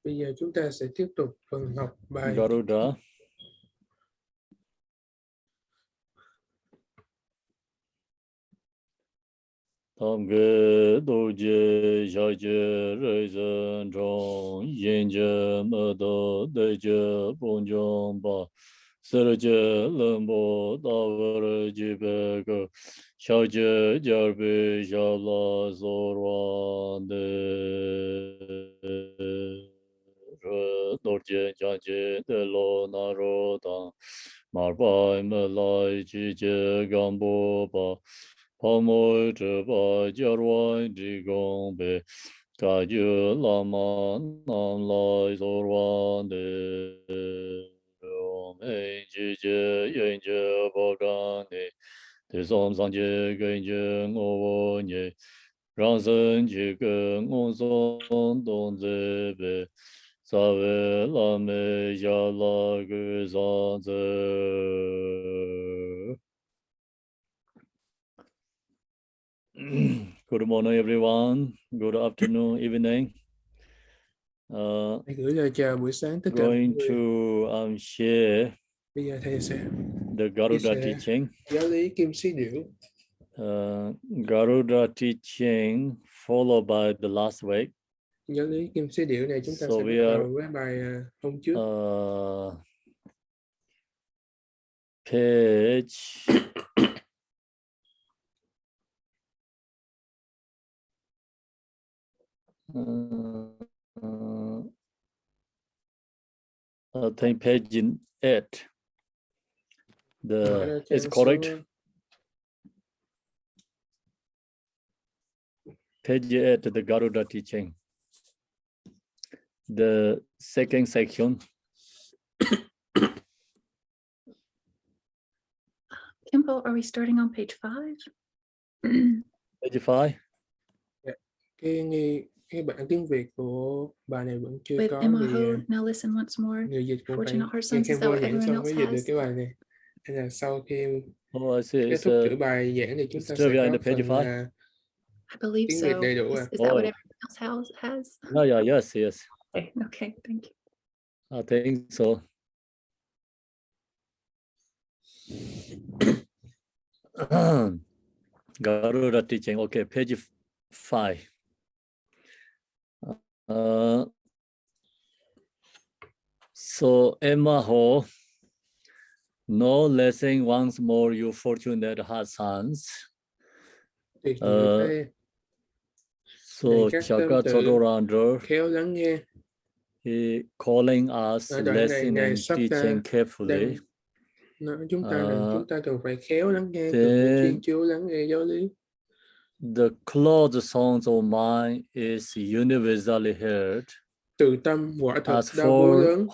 Bây giờ chúng ta sẽ tiếp tục phần học bài Garuda. Tam ge do je ja je re zhen zhong yin je me de de je bong zhong ba se je len bo da re ji be ge xiao je jia be xia la zo ruan de re do je ja je de lo na ro da mar bai me lai ji je gan bo ba Pamo Chapa Jarwai Jigombe Kaju Lama Nam Lai Zorwan De Ome Jije Yenje Bogane Tesom Sanje Genje Ngowo Nye Ransen Jike Ngonson Don Zebe Save Lame Yala Guzanze. Good morning, everyone. Good afternoon, evening. gửi lời chào buổi sáng tất cả Going mọi người. to share Bây giờ thầy sẽ the Garuda teaching. giáo lý Kim Sí Điểu. Garuda teaching followed by the last week. Giáo lý Kim Sí Điểu này chúng ta So sẽ we bắt are đầu với bài hôm trước. Page 8. It's correct. Page 8, the Garuda teaching. The second section. Khenpo, are we starting on page 5? Page 5. Cái bản tiếng Việt của bài này vẫn chưa With có. Emaho, now listen once more. Người dịch cũng phải Fortunate Heart Sons, is that Khenpo what giảng everyone xong else mới dịch được has? cái bài này. Nên là sau khi kết thúc chữ bài giảng thì chúng ta sẽ có phần I believe tiếng so. Việt đầy đủ. Is that what everyone else has? Yeah, yes. Okay, thank you. I think so. Garuda teaching. Okay, page 5. So Emma Ho, no lesson once more, you fortunate heart sons. So Shabkar Chodorandro, khéo lắng nghe. He calling us listening and teaching carefully. Nói chúng ta rằng chúng ta cần phải khéo lắng nghe, cần phải chuyên chú lắng nghe giáo lý. The closed songs of mind is universally heard. Từ tâm quả thực As đau bố lớn.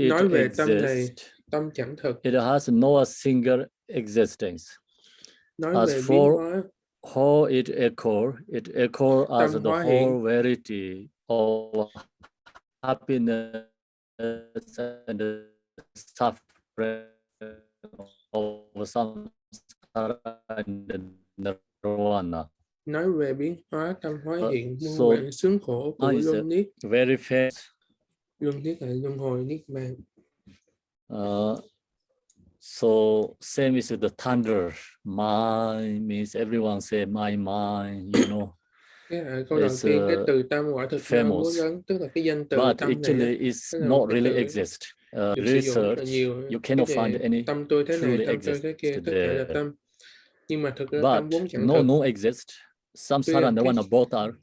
Nói về tâm này, tâm chẳng thực. It has no single existence. Nói As về biến for hóa, how it echoes as the whole verity of happiness and suffering of samsara and nirvana. Nói về biến hóa tâm hóa hiện muôn vạn sướng khổ của luân niết. Very fast. Luân niết là luân hồi niết bàn. So same is the thunder. Mind means everyone say my mind, you know. Câu đầu tiên cái từ tâm quả thực đau bố lớn, tức là cái danh từ but tâm actually này. it's not really exist. Research, you cannot find any tâm tôi thế này, tâm tôi thế kia, tất cả là tâm. Nhưng mà thực ra tâm vốn chẳng thực. No exist. Samsara and nirvana both are,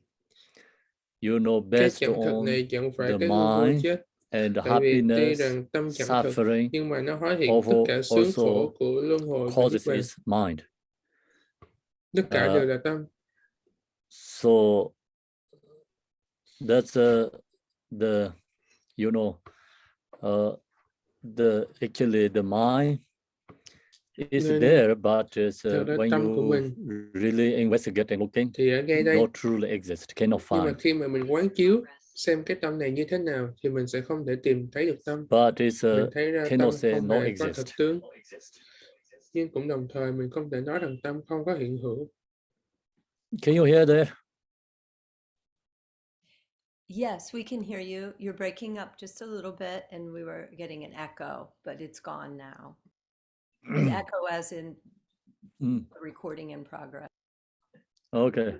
you know, based on the mind and happiness, suffering, nhưng mà nó hóa hiện tất cả sướng khổ của luân hồi và niết bàn. Mind. Tất cả đều là tâm. So that's the, you know, actually the mind is there, but when you really investigate and looking, not truly exist, cannot find. Nhưng mà khi mà mình quán chiếu xem cái tâm này như thế nào thì mình sẽ không thể tìm thấy được tâm. But it's mình thấy ra tâm không no hề có thực tướng. Nhưng cũng đồng thời mình không thể nói rằng tâm không có hiện hữu. Can you hear there? Yes, we can hear you. You're breaking up just a little bit, and we were getting an echo, but it's gone now. An echo as in recording in progress. Okay.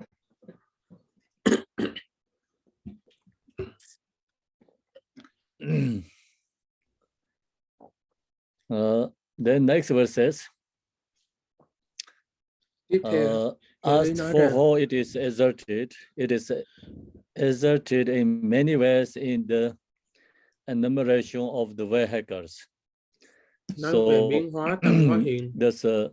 Then next verse says, Tiếp theo, as Lý nói for rằng, how it is exerted in many ways in the enumeration of the vehicles. nói về biến hóa tâm hóa hiện, there's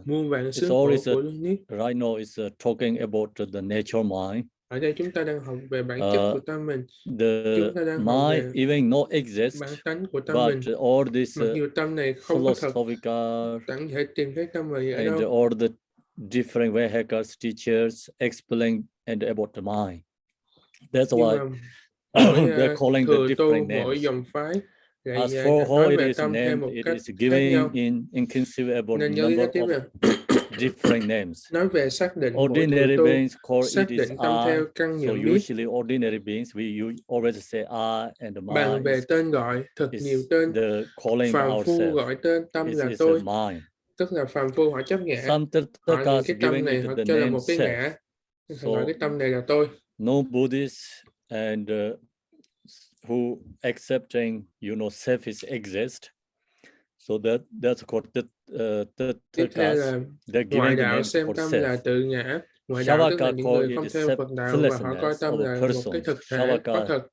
muôn vàn it's xứ khổ always của niết. right now it's talking about the nature mind. Ở đây chúng ta đang học về bản chất của tâm mình. The Chúng ta đang học mind về even not exist, bản tánh của tâm but mình. all this Mặc dù tâm này không có thật, philosophical chẳng thể tìm thấy tâm mình ở and đâu. all the different vehicles teachers explain and about the mind. That's why they're calling the different names. dòng phái As for how nói it về is tâm theo named, một it cách is khác given nhau. in inconceivable Nên nhớ number tiếp of là different names. nói về xác định mỗi Ordinary người tu, beings call xác it is định tâm I. theo căn So nhận biết. usually ordinary beings, we always say I and Bàn mind về tên gọi, thật nhiều tên. the calling Phàm phu ourselves. gọi tên tâm là It's tôi. a mind. Tức là phàm phu họ chấp ngã. Some Họ nhìn Tathagatas cái tâm giving này, it họ the cho là name một cái self. ngã. Họ So gọi cái tâm này là tôi. no Buddhist and who accepting self is exist. So that's called Tiếp theo là ngoại đạo xem tâm là tự ngã. Ngoại đạo tức là những người không theo Phật đạo và họ coi tâm là một cái thực thể có thật.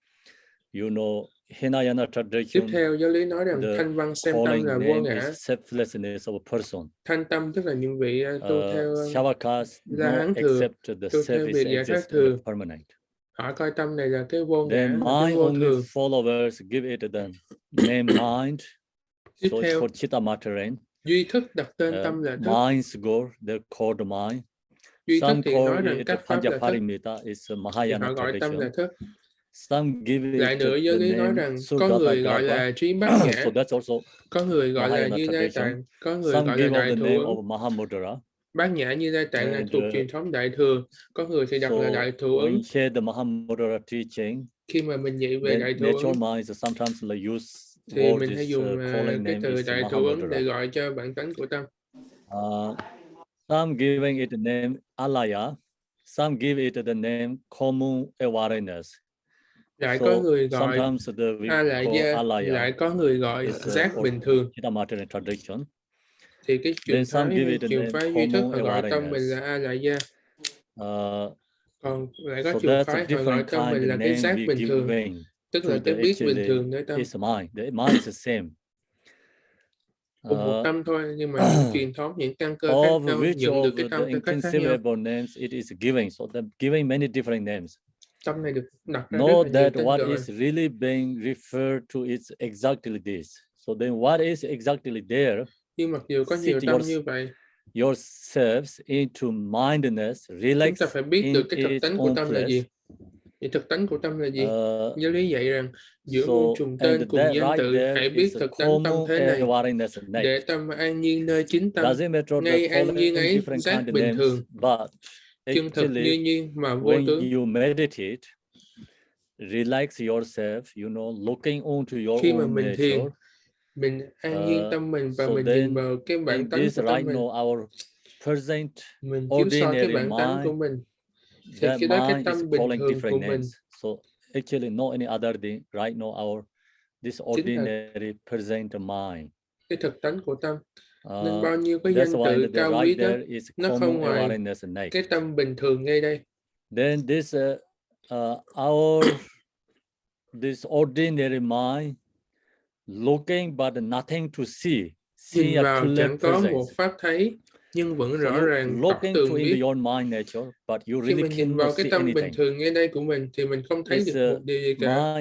Hinayana Tiếp tradition, theo giáo lý nói rằng thanh văn xem tâm là vô ngã. Selflessness of a person. Thanh tâm tức là những vị tu theo Shabkars La no Hán thừa, accept the tu self theo is việc giải thoát exist thừa. and permanent. Họ coi tâm này là cái vô ngã, Then là cái my vô only thường. followers give it the name mind. Tiếp So it's theo, called Chitta Mataren. duy thức đặt tên tâm là thức. Mind's goal, they're called mind. Duy thức Some thì call nói rằng it các pháp là thức. Panchaparimita, is a Thì Mahayana họ gọi tâm là tradition. thức. Some give Lại it nữa giáo the lý nói name rằng có người gọi Sugata là trí bát nhã, so that's also có người gọi là Mahayana như Lai tradition. Tạng, có người Some gọi là give of Đại the Thủ name Ấn. of Mahamudra. Bát nhã như Lai Tạng là And, thuộc truyền thống Đại Thừa, có người thì đặt là Đại Thủ Ấn. when you share the Mahamudra teaching, Khi mà mình dạy về Đại Thủ natural Ấn minds sometimes use thì mình this hay dùng calling cái name từ is Đại Thủ Ấn để Mahamudra. gọi cho bản tánh của tâm. Some giving it the name Alaya, some give it the name common awareness. Lại có người gọi Alaya, lại có người gọi giác bình thường. Tradition. Thì cái truyền phái duy thức họ gọi tâm mình là Alaya. Còn lại có trường phái họ gọi tâm mình là cái giác bình thường, tức là cái biết bình thường nơi tâm. The mind is the same. Cùng một tâm thôi, nhưng mà những truyền thống, những căn cơ khác nhau nhận được cái tâm theo cách khác nhau. Names it is giving, so they're giving many different names. Tâm này được đặt ra Know rất là nhiều that tên what gọi. is really being referred to is exactly this. So then what is exactly there? Nhưng mặc dù có nhiều tâm như vậy, yourselves into mindedness, relax. Chúng ta phải biết được cái thực tánh của tâm là gì. Thì thực tánh của tâm là gì? Giáo lý dạy rằng giữa muôn trùng tên cùng danh tự, hãy biết thực tánh tâm thế này để tâm an nhiên nơi chính tâm. Ngay an nhiên ấy giác bình thường, chân thực như nhiên mà vô tướng. When you meditate, relax yourself, looking onto your khi mà own mình thiền, nature. Mình an nhiên tâm mình và mình nhìn vào cái bản tánh của tâm mình. Mình chiếu soi cái bản tánh của mình. Thì khi đó cái tâm bình thường của mình. So actually no any other thing right now this ordinary present mind. Cái thực tánh của tâm. Nên bao nhiêu cái danh tự cao quý đó, nó không ngoài cái tâm bình thường ngay đây. Then this this ordinary mind looking but nothing to see. Nhìn vào chẳng có một pháp thấy nhưng vẫn rõ ràng tỏ tường biết. Khi mình nhìn vào cái tâm bình thường ngay đây của mình thì mình không thấy được một điều gì cả.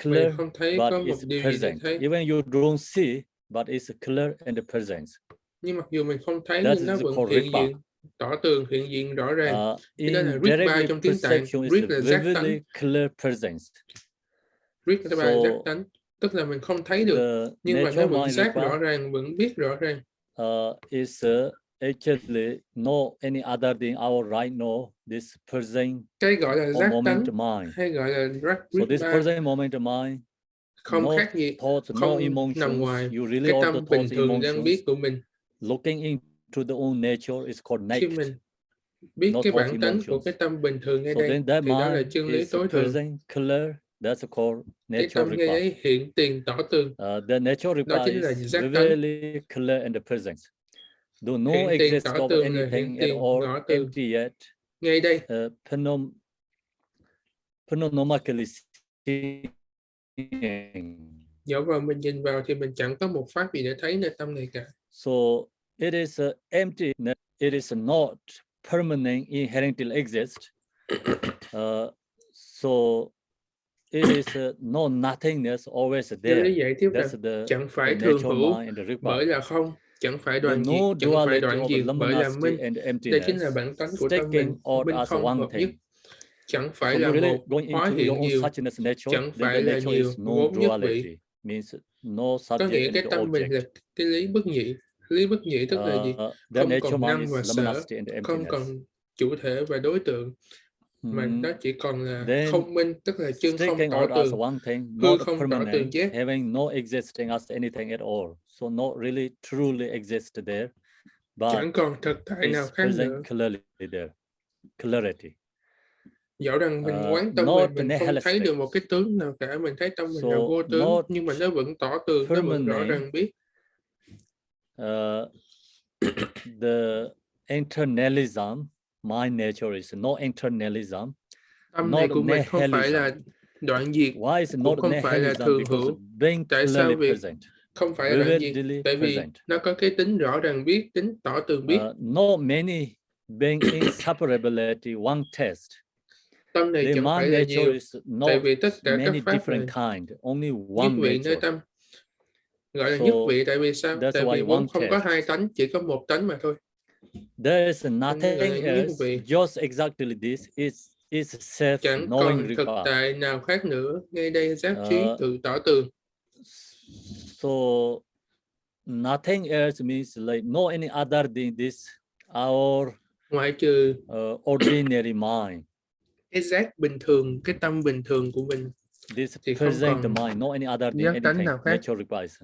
Mình không thấy có một điều gì để thấy. Even you don't see, but it's clear and present. Nhưng mặc dù mình không thấy nhưng nó vẫn hiện diện, tỏ tường hiện diện rõ ràng. Cái đó là Ripa trong tiếng Tạng. Rip là giác tánh. Rip là bài giác tánh. Tức là mình không thấy được, nhưng mà nó vẫn giác rõ ràng, vẫn biết rõ ràng. Is actually know any other than our right know, this present Cái gọi là giác moment tánh mind. hay gọi là giác So this ba present moment mind, không no khác gì, thoughts, no không nằm emotions. ngoài You really cái all the tâm bình thoughts, thường đang emotions. biết của mình. Looking into the own nature is called Khi naked. mình biết No cái thoughts, bản tánh của emotions. cái tâm bình thường ngay So đây, then that thì đó là mind chân lý is tối thượng. present, clear. That's called Cái nature tâm ngay ripa. ấy hiện tiền tỏ tường. The nature Đó ripa chính là is giác tánh. really clear in the present. Do no Hiện tiền exist tỏ of tường là hiện anything at tiền all, ngõ tường. empty yet. Ngay đây. Phenomenomically Dẫu vào mình nhìn vào thì mình chẳng có một pháp gì để thấy nơi tâm này cả. So it is empty. It is not permanent, inherently exist. So it is no nothingness, always there. Lý giải tiếp là chẳng phải thường hữu bởi là không, chẳng phải đoàn diệt, chẳng phải đoạn diệt bởi là minh. Đây chính là bản tánh của tâm mình, minh không hợp nhất. Chẳng phải là một hóa hiện nhiều, chẳng phải là nhiều vốn nhất vị. Có nghĩa cái tâm mình là cái lý bất nhị. Lý bất nhị tức là gì? Không còn năng và sở, không còn chủ thể và đối tượng, mà nó chỉ còn là không minh, tức là chân không tỏ tường, hư không tỏ tường giác. Having no existing as anything at all, so not really truly exist there, but chẳng còn thực tại nào khác nữa. Clarity. Dẫu rằng mình quán tâm mình không thấy được một cái tướng nào cả, mình thấy tâm mình là vô tướng, nhưng mà nó vẫn tỏ tường, nó vẫn rõ ràng biết. The internalism, my nature is no internalism. Tâm này của mình không phải là đoạn diệt, cũng không phải là thường hữu. Tại sao việc không phải là đoạn diệt? Tại vì nó có cái tính rõ ràng biết, tính tỏ tường biết. No many being inseparability, one test. Tâm này chẳng phải là nhiều, tại vì tất cả các pháp này nhất vị nơi tâm. Gọi là nhất vị tại vì sao? Tại vì vốn không có hai tánh, chỉ có một tánh mà thôi. There is nothing else, just exactly this. It's self chẳng knowing còn thực tại nào khác nữa. Ngay đây giác trí tự tỏ tường. So nothing else means like no any other than this our ngoại trừ ordinary mind. Cái giác bình thường, cái tâm bình thường của mình. This present mind, no any other than anything nature requires.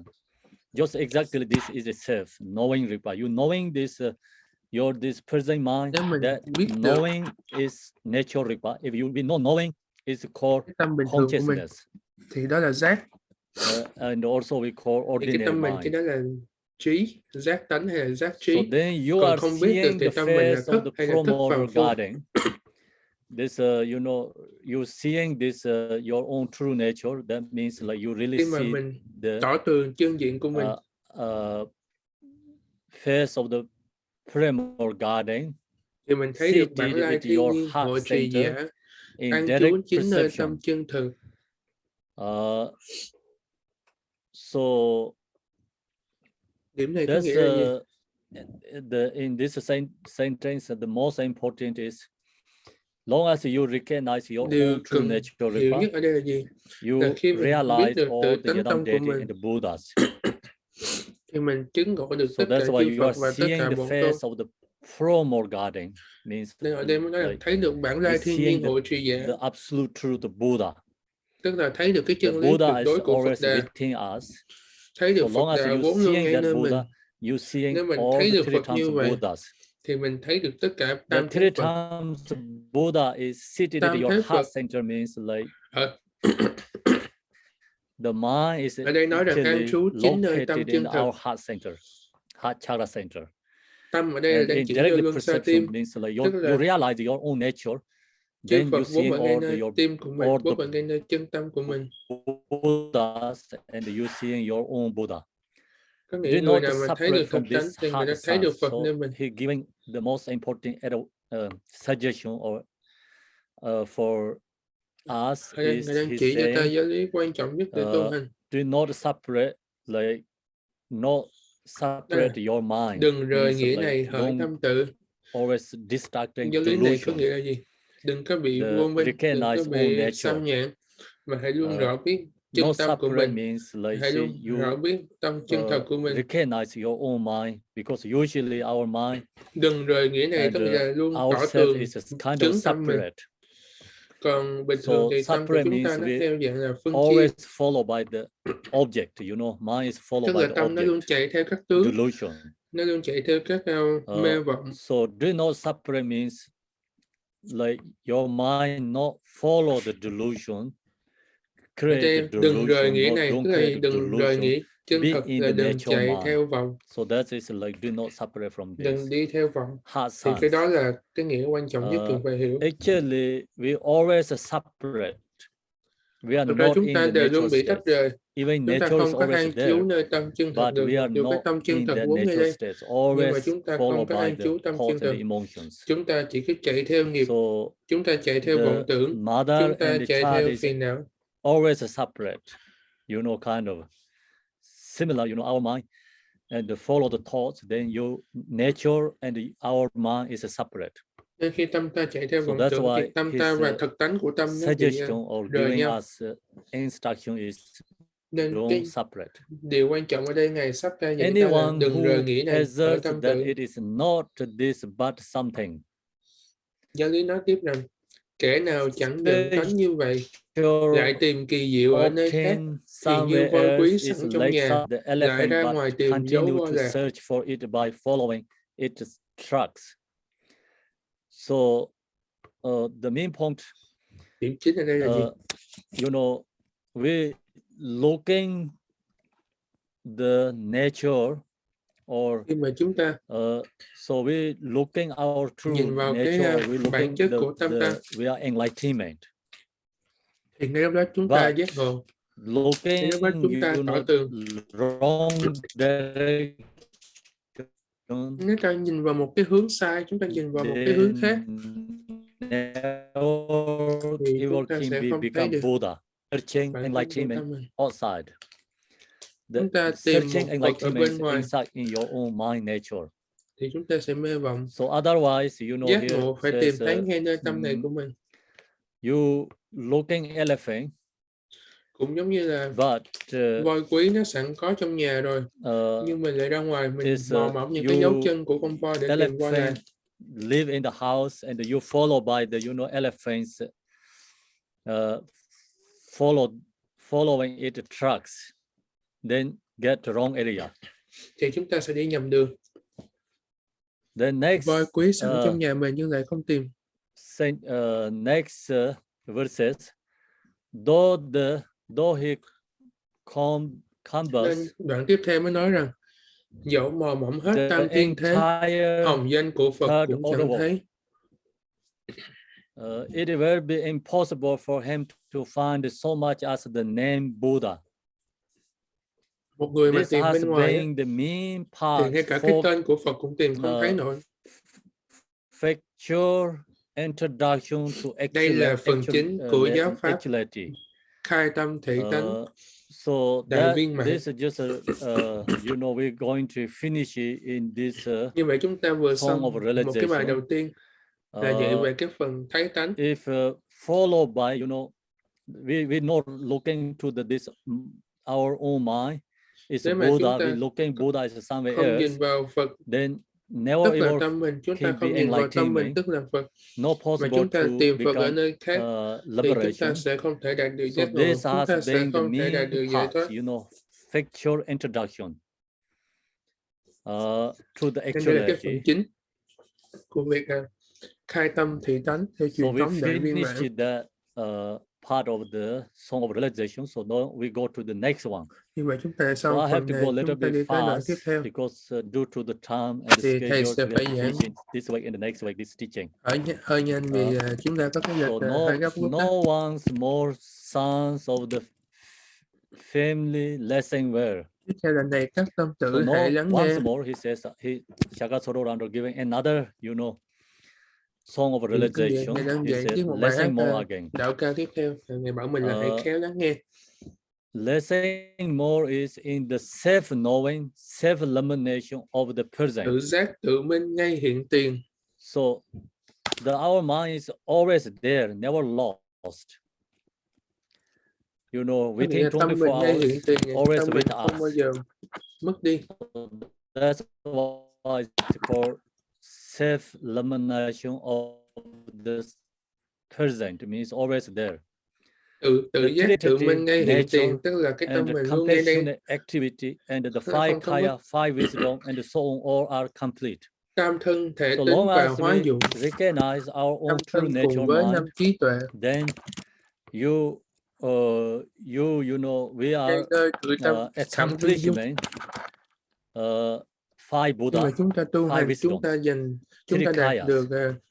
Just exactly this is itself knowing requires. You knowing this your this present mind, that knowing is nature requires. If you be not knowing, it's called consciousness. Thì đó là giác. And also we call ordinary cái tâm mình, mind. cái đó là trí, giác tánh hay là giác trí. So then you are không biết được thì tâm mình là thức hay là thức phàm phu. This you know, you seeing this your own true nature. That means like you really see the tỏ tường chân diện của mình. Face of the primal garden. Thì mình thấy được bản lai thiên nhiên hội trì giả, an trú chính nơi tâm chân thực. So điểm này có nghĩa là gì? In this sentence, the most important is long as you recognize your own true nature, hiểu nhất ở đây là gì? You là khi realize được all the tâm của mình, and the Buddhas. Thì mình chứng ngộ được tất cả that's why chư you Phật are và tất seeing cả the bọn face tôn. of the primal garden means Nên ở đây mới nói là thấy được bản lai thiên nhiên hội trì giả. The absolute truth of Buddha. Tức là thấy được cái chân lý tuyệt đối của Phật Đà. Thấy được Phật Đà vốn luôn ngay nơi mình. Nếu mình thấy được Phật như vậy, thì mình thấy được tất cả tam thế Phật. Buddha is seated at your heart center means like the mind is ở đây nói rằng an trú chính nơi tâm chân thực. Heart center, heart chakra center. Tâm ở đây là đang chuyển vô luân xa tim. Tức là you realize your own nature. Chư Phật vốn ở ngay nơi tim của mình, vốn ở ngay nơi chân tâm của mình. Buddhas and you seeing your own Buddha. Có nghĩa người nào mà thấy được thực tánh thì người ta thấy được Phật nên mình. He giving the most important suggestion or for us is người đang chỉ cho ta giáo lý quan trọng nhất để tu hành. Do not separate, like not separate your mind. Đừng rời nghĩa này hỡi tâm tự. Always distracting. Giáo lý này có nghĩa là gì? Đừng có bị vô minh, đừng có bị xăm nhãn, mà hãy luôn rõ biết chân no tâm của separate mình. means like Hãy luôn rõ you biết tâm chân thật của mình. recognize your own mind, because usually our mind Đừng rời nghĩa này, tức là luôn tỏ ourselves tường is a kind of chứng tâm mình. separate. Còn bình thường thì tâm của separate chúng ta means nó we theo dạng là phân always chia. follow by the object, you know, mind is followed Tức by là the tâm nó luôn object, chạy theo các tướng, delusion. nó luôn chạy theo các mê vọng. So do not separate means like your mind not follow the delusion, create the Đừng rời delusion, nghĩa not này, don't tức là create the đừng rời delusion. nghĩa chân Be thật, in là the đừng natural chạy mind. theo vòng. So that is like do not separate from this. Đừng đi theo vòng. Heart Thì cái đó sense. là cái nghĩa quan trọng nhất cần phải hiểu. Actually, we always separate. We are Thực ra not chúng in ta the đều luôn natural bị tách state. rời. Even Chúng ta nature is không có always an there, trú nơi tâm chân thật but được. we are Dù cái not tâm chân in thật the vốn ở natural đây, state. nhưng mà Always chúng ta không followed có by an the trú tâm chân thoughts thật. and emotions. Chúng ta chỉ cứ chạy theo nghiệp, So chúng ta chạy theo vọng the tưởng, mother chúng ta and the chạy child theo is phiền não. always separate, you know, kind of similar, you know, our mind and follow the thoughts, then your nature and our mind is separate. Nên khi tâm ta chạy theo So vọng that's tưởng thì why tâm ta và thực tánh của tâm nó bị suggestion or rời giving nhau. us instruction is Nên don't cái separate. điều quan trọng ở đây Ngài Shabkar dạy ta là Anyone đừng rời who nghĩa này ở asserts tâm that tưởng. it is not this but something, Giáo lý nói tiếp rằng kẻ nào chẳng giận tánh như vậy lại tìm kỳ diệu ở nơi khác, thì như voi quý sẵn trong nhà lại ra ngoài tìm dấu voi lạc. search for it by following its tracks. So the main point, Điểm chính ở đây là gì? you know, we looking the nature or Khi mà chúng ta so we looking our true nhìn vào nature, cái we looking bản chất của tâm ta, we are enlightenment. thì ngay lúc đó chúng ta giác ngộ. Looking, Ngay lúc đó chúng ta tỏ tường. Wrong direction. Nếu ta nhìn vào một cái hướng sai, chúng ta nhìn vào một cái hướng khác, thì chúng ta sẽ không thấy được Buddha, searching bản thân của enlightenment tâm mình. outside. Chúng ta tìm Searching một Phật ở bên enlightenment ngoài, inside in your own mind nature. thì chúng ta sẽ mê vọng. So otherwise, you know, Giác here ngộ phải tìm thấy ngay nơi tâm này của mình. You looking elephant, Cũng giống như là voi quý nó sẵn có trong nhà rồi, nhưng mình lại ra ngoài mình mò mẫm những cái dấu chân của con voi để tìm voi lạc. Live in the house and you follow by the, you know, elephants, following its tracks, then get the wrong area. Thì chúng ta sẽ đi nhầm đường. The next voi quý sẵn trong nhà mình nhưng lại không tìm. Next verses, though he comes. Đoạn tiếp theo mới nói rằng dẫu mò mẫm hết tam thiên thế, hồng danh của Phật cũng chẳng thấy. It will be impossible for him to find so much as the name Buddha. Một người mà tìm bên ngoài the main thì part ngay cả cái tên của Phật cũng tìm không thấy nổi. Factual introduction to đây là phần chính của giáo pháp khai tâm thị tánh. So đại viên mãn. This is just you know, we're going to finish in this. Như vậy chúng ta vừa xong một cái bài đầu tiên là dạy về cái phần thấy tánh. If followed by, you know, we're not looking to this our own mind. It's Buddha. We're looking Buddha is somewhere không else. Nhìn vào Phật. Then never tức là tâm mình, chúng ta không nhìn vào tâm mình tức là Phật. Mà chúng ta tìm Phật ở nơi khác thì chúng ta sẽ không thể đạt được giác ngộ. Chúng ta sẽ không thể đạt được giải thoát. You know, factual introduction to the actuality. Đây là cái phần chính của việc khai tâm thị tánh theo truyền thống đại viên mãn. Part of the song of realization. So now we go to the next one. Như vậy chúng ta xong phần này, chúng ta đi tới đoạn tiếp theo. Because due to the time and the thầy sẽ phải giảng this week and the next week this teaching. Hơi nhanh vì chúng ta có cái lịch hơi gấp rút. No one's more sons of the family lesson were. Tiếp theo lần này các tâm tử hãy lắng nghe. Once more he says Shakasoro giving another, you know, song of realization. He said, listen more again. Đạo ca tiếp theo, Ngài bảo mình là hãy khéo lắng nghe. Listening more is in the self-knowing, self-elimination of the present. Tự giác, tự minh ngay hiện tiền. So our mind is always there, never lost. you know, Có nghĩa within là tâm 24 mình ngay hiện hours, tiền, always tâm mình with không bao us. giờ mất đi. That's why it's called self-elimination of the present, means always there. Tự giác tự mình ngay hiện tiền, tức là cái tâm And mình luôn ngay đây. compassionate activity and the Nó five không có kaya, mất. five wisdom, and so on, all are complete. Tam thân, thể So tính long và as hóa we dụng. recognize our Tam own true thân nature cùng với mind, năm trí tuệ. then you know, we Ngay are nơi tự tâm cảm viên dung. accomplishment five Khi Buddha, mà chúng ta tu five hành, wisdom, chúng ta đạt kayas. được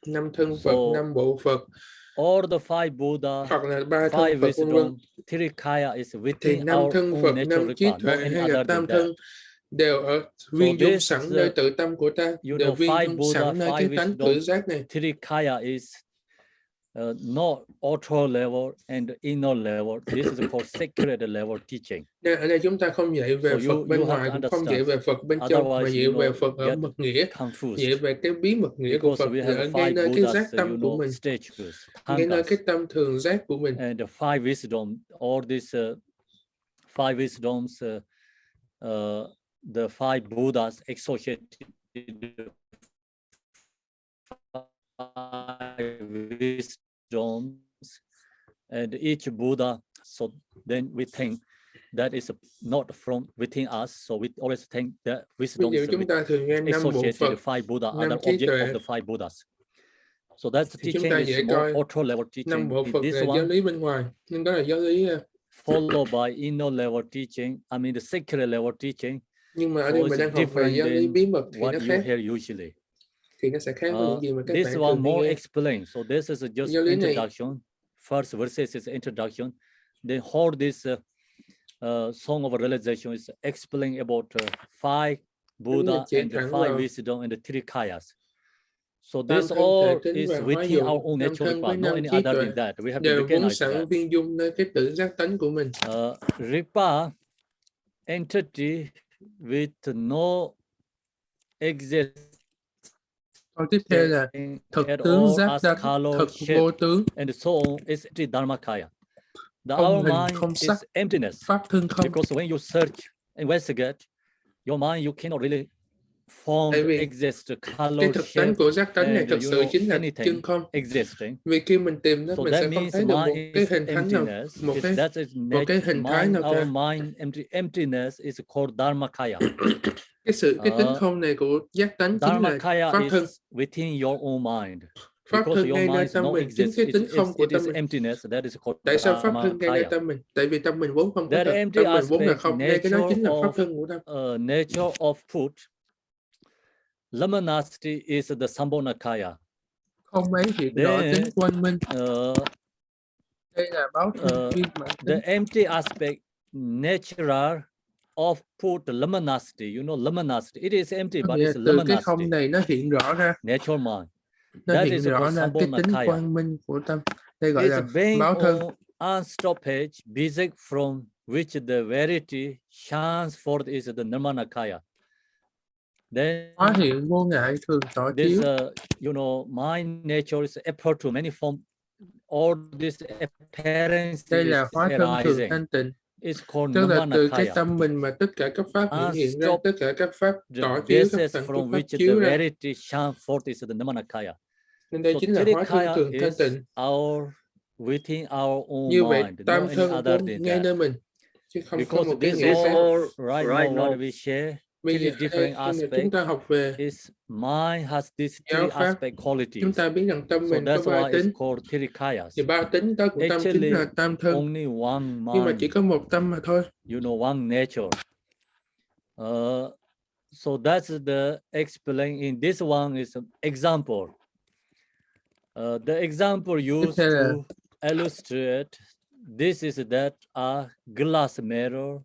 5 thân Phật, So 5 bộ Phật, all the five Buddha, hoặc là 3 thân five Phật, vân vân. wisdom, three kaya is Thì within 5 our thân own Phật, natural 5 trí requirement, tuệ no any hay là other tam than that. thân đều ở So viên dung this sẵn nơi tự tâm của ta, you đều know, viên five dung Buddha, sẵn nơi five cái tánh tự wisdom, giác này. three kaya is not outer level and inner level. This is called sacred level teaching. Ở đây chúng ta không dạy về So Phật bên you have ngoài, to cũng không dạy understand. về Phật bên trong, mà Otherwise, dạy you về know, Phật ở get mật nghĩa, confused. dạy về cái bí mật nghĩa của Because Phật we là have ở ngay five nơi cái giác Buddhas, tâm you của know, mình, statues, ngay nơi cái tankas, tâm thường giác của mình. and the five wisdom, all these five wisdoms, the five Buddhas associated five wisdoms, and each Buddha. So then we think that is not from within us. So we always think that Ví wisdom dụ is chúng ta thường nghe 5 bộ associated Phật, with five Buddha, 5 other trí object tuệ, of the five Buddhas. So that's thì chúng teaching ta is dễ more coi outer level 5 teaching. bộ Phật This là giáo one lý bên ngoài, nhưng đó là giáo lý followed by inner level teaching. I mean the sacred level teaching. nhưng mà ở So đây mình đang it's học về different giáo lý than bí mật thì nó what you khác, hear usually. thì nó sẽ khác với những gì mà các This bạn one thường hay more nghe. explained. So this is just Giáo lý này, introduction. First verses is introduction. Then whole this song of realization is explaining about five Buddha chỉ and the thẳng five vào wisdom and the three kayas. So tam this thân thể all tính is và hóa within dụng, our own tam natural thân với requirement, no 5 any trí other tuệ than that. We have to đều vốn recognize sẵn that. viên dung nơi cái tự giác tánh của mình. Ripa entity with no exist. Câu tiếp theo là thực tướng giác tánh, thực vô tướng, and so on is Dharmakaya. không Our hình, mind không is sắc, emptiness. pháp thân không. Because when you search, investigate, your mind you cannot really form, Tại vì exist, color, cái thực tánh shape, của giác tánh này and thực you sự know chính là anything chân không. existing. Vì khi mình tìm nó, So mình that sẽ không means thấy được một mind cái is hình thánh nào, emptiness. một cái hình thái Mind, nào our cả. mind emptiness is called Dharmakaya. Cái tính không này của giác tánh chính là Dharmakaya pháp thân. is within your own mind. Pháp Because thân your ngay nơi mind is tâm no mình, chính exist. cái tính không của It tâm is mình. emptiness. That is called Tại sao pháp thân ngay nơi Dharmakaya. tâm mình? Tại vì tâm mình vốn không có That thật, empty tâm mình vốn là aspect, không, ngay cái đó chính là pháp nature thân của tâm. nature of food, luminosity is the Sambhonakaya. Không ấy hiện rõ tính quang minh. Đây là báo thân viên mãn tính. The empty aspect, natural of food, luminosity. You know luminosity. It is empty, but it's Từ luminosity. cái không này nó hiện rõ ra. Natural mind. Nó That hiện is rõ called ra cái tính Sambhonakaya. quang minh của tâm. Đây gọi là It's báo thân. unstoppage, basic from which the verity shines forth is the Nirmanakaya. Then Hóa hiện vô ngại thường tỏ this, chiếu. you know, mind nature is apart to many form. All this appearance Đây là hóa thân thường arising. thanh tịnh. It's called Tức là từ cái Nirmanakaya. tâm mình mà tất cả các pháp hiện ra, tất cả các pháp The tỏ chiếu, các basis tầng from pháp which the chiếu ra. verity shine forth is the Nirmanakaya. Nên đây So chính là hóa thân Tirikaya thường thanh is tịnh. within our own Như vậy mind, no tam any thân other vốn than ngay that. nơi mình, chứ không có Because một cái this nghĩa khác. all right now what we share, Bây three giờ ở đây different khi mà chúng aspects ta học về is mind has these giáo three pháp, aspect qualities. chúng ta biết rằng tâm So mình có that's 3 why it's tính. called Tirikayas. Thì 3 tính đó của tâm chính Actually, là tam thân. only one Nhưng mà chỉ mind, có một tâm mà thôi. you know, one nature. So that's the explain in this one is an example. The example used to illustrate this is that a glass mirror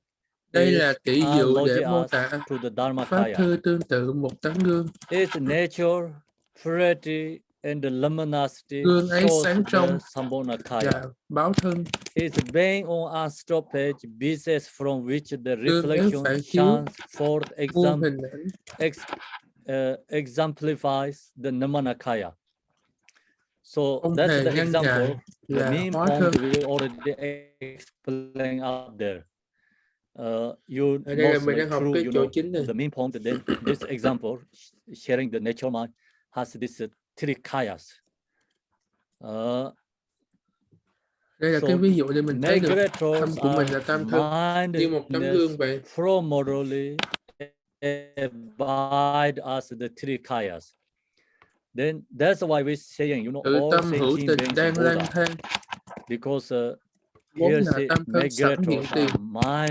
Đây là tỷ dụ để mô analogious tả to the pháp Dharmakaya. thư tương tự một tấm gương. Its nature, purity, and luminosity Gương ấy shows sáng the trong Sambhonakaya. là báo thân. It's being on unstoppage basis from which the Gương ấy reflection phải chiếu shines forth muôn hình ảnh. exemplifies the Nirmanakaya. So không that's hề the ngăn ngại example. The là main hóa point thân. we already explained out there. You Ở đây là most mình đang học true, cái you chỗ know, chính này. the main point that this example, sharing the natural mind, has this three kayas. Đây là So cái ví dụ để mình thấy được tâm negrators của mình là tam thân, như một tấm gương mindedness vậy. primarily abide as the three kayas. Then that's why we're saying, you know, Tự all tâm hữu sentient tình beings đang are lang Buddha, thang, because vốn here là say tam thân sẵn hiện negrators tiền. are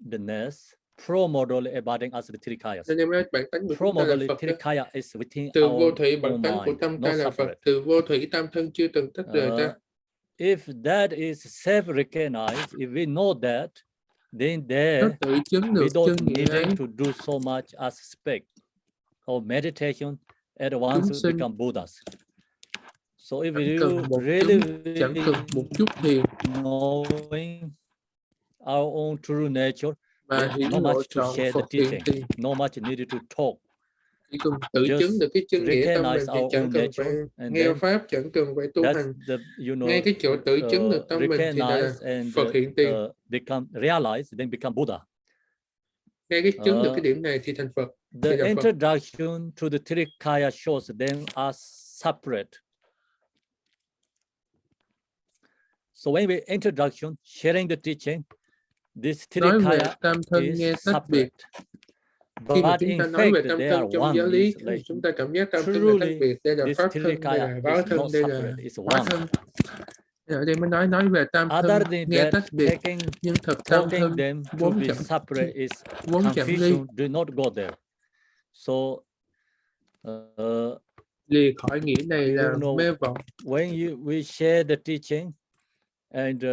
mindedness primarily abiding as the three kayas. Nên em nói bản tánh của chúng ta là Primarily Phật. three kaya is within Từ our vô thủy bản own tánh của mind, tâm ta not là Phật. separate. Từ vô thủy tam thân chưa từng tách rời ta. If that is self-recognized, if we know that, then Nó there tự chứng được we don't chân nghĩa ấy. need to do so much as speak or meditation at once Chúng we sinh become Buddhas. So if chẳng cần you một really chẳng cần một chút thiền knowing our own true nature, và then hiểu not lộ much to trọn share the Phật hiện teaching, tiền. not much needed to talk. Chỉ cần tự Just chứng được cái chân nghĩa tâm mình recognize thì our chẳng own cần nature, phải and nghe then pháp, chẳng cần phải tu that's hành. the, you know, Ngay cái chỗ tự chứng được tâm mình thì là recognize and Phật hiện tiền. become realized, then become Buddha. Ngay cái chứng được cái điểm này thì thành Phật. The Thì là Phật. introduction to the three kaya shows them as separate. So when we introduction, sharing the teaching, this three Nói về kaya tam thân is nghe tách biệt. separate. Khi mà But chúng in ta nói về fact, tam they thân are trong one. giáo lý, Is like chúng ta cảm giác tam thân là tách truly biệt. Đây là this pháp three thân, đây kaya là báo is thân, not đây là separate. It's hóa one. thân. Ở đây mới nói về tam thân Other than nghe that, tách biệt, taking, nhưng thật tam thân talking them to vốn be chẳng separate is vốn chẳng ly, confusion. Do not go there. So lìa khỏi nghĩa này là you know, mê vọng. when we share the teaching and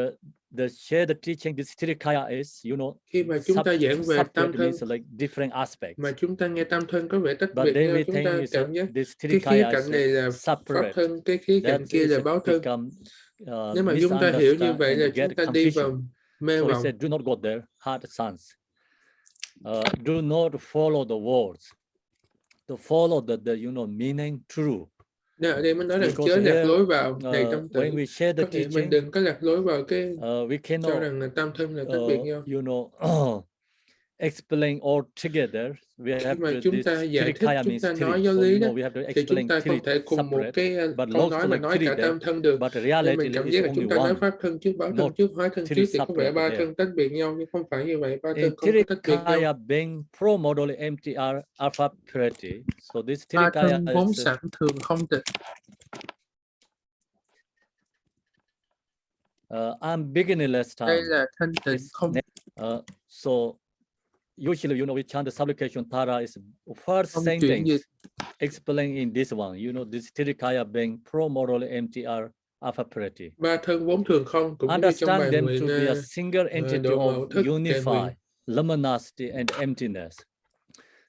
the share the teaching, this three kaya is, you know, Khi mà chúng ta giảng về tam thân, means like different aspects. mà chúng ta nghe tam thân có vẻ tách But biệt then nhau, we chúng think ta is cảm giác this three cái khía kaya cạnh này là pháp separate. thân, cái khía cạnh That kia is là báo thân. become Nếu mà chúng ta hiểu như vậy là chúng ta đi vào confusion. mê So he vọng. said, do not go there, hard sons. Do not follow the words. To follow the you know, meaning true. Nên ở đây mới nói rằng Because chớ lạc here, lối vào này tâm tử. when we share the Có thể mình teaching, đừng có lạc lối vào cái we cho cannot rằng là tam thân là tách biệt nhau. you know, explain all together. We Khi have mà to chúng this ta giải three thích, kaya chúng means ta three. nói giáo So lý you đó, know we have to thì chúng explain ta three không thể cùng một separate. cái But câu looks nói mà like nói three cả there. tam thân được. But Nên reality mình cảm is giác là only chúng ta nói one. pháp thân trước, báo thân Not trước, hóa thân three trước thì có vẻ separate ba there. thân tách biệt nhau, nhưng không phải như vậy. Ba thân In không có three tách biệt nhau. kaya being pro-modally empty are alpha purity. So this three Ba kaya thân vốn is sẵn thường không tịch. I'm beginningless Đây time. là thanh tịnh không So usually, you know, we chant the supplication Tara is first không chuyển sentence dịch. explaining in this one. You know, this three kaya being pro-morally empty are alpha purity. Ba thân vốn thường không, cũng như trong Understand bài them nguyện to be a single entity độ mậu of thức kệ nguyện. unify, luminosity, and emptiness.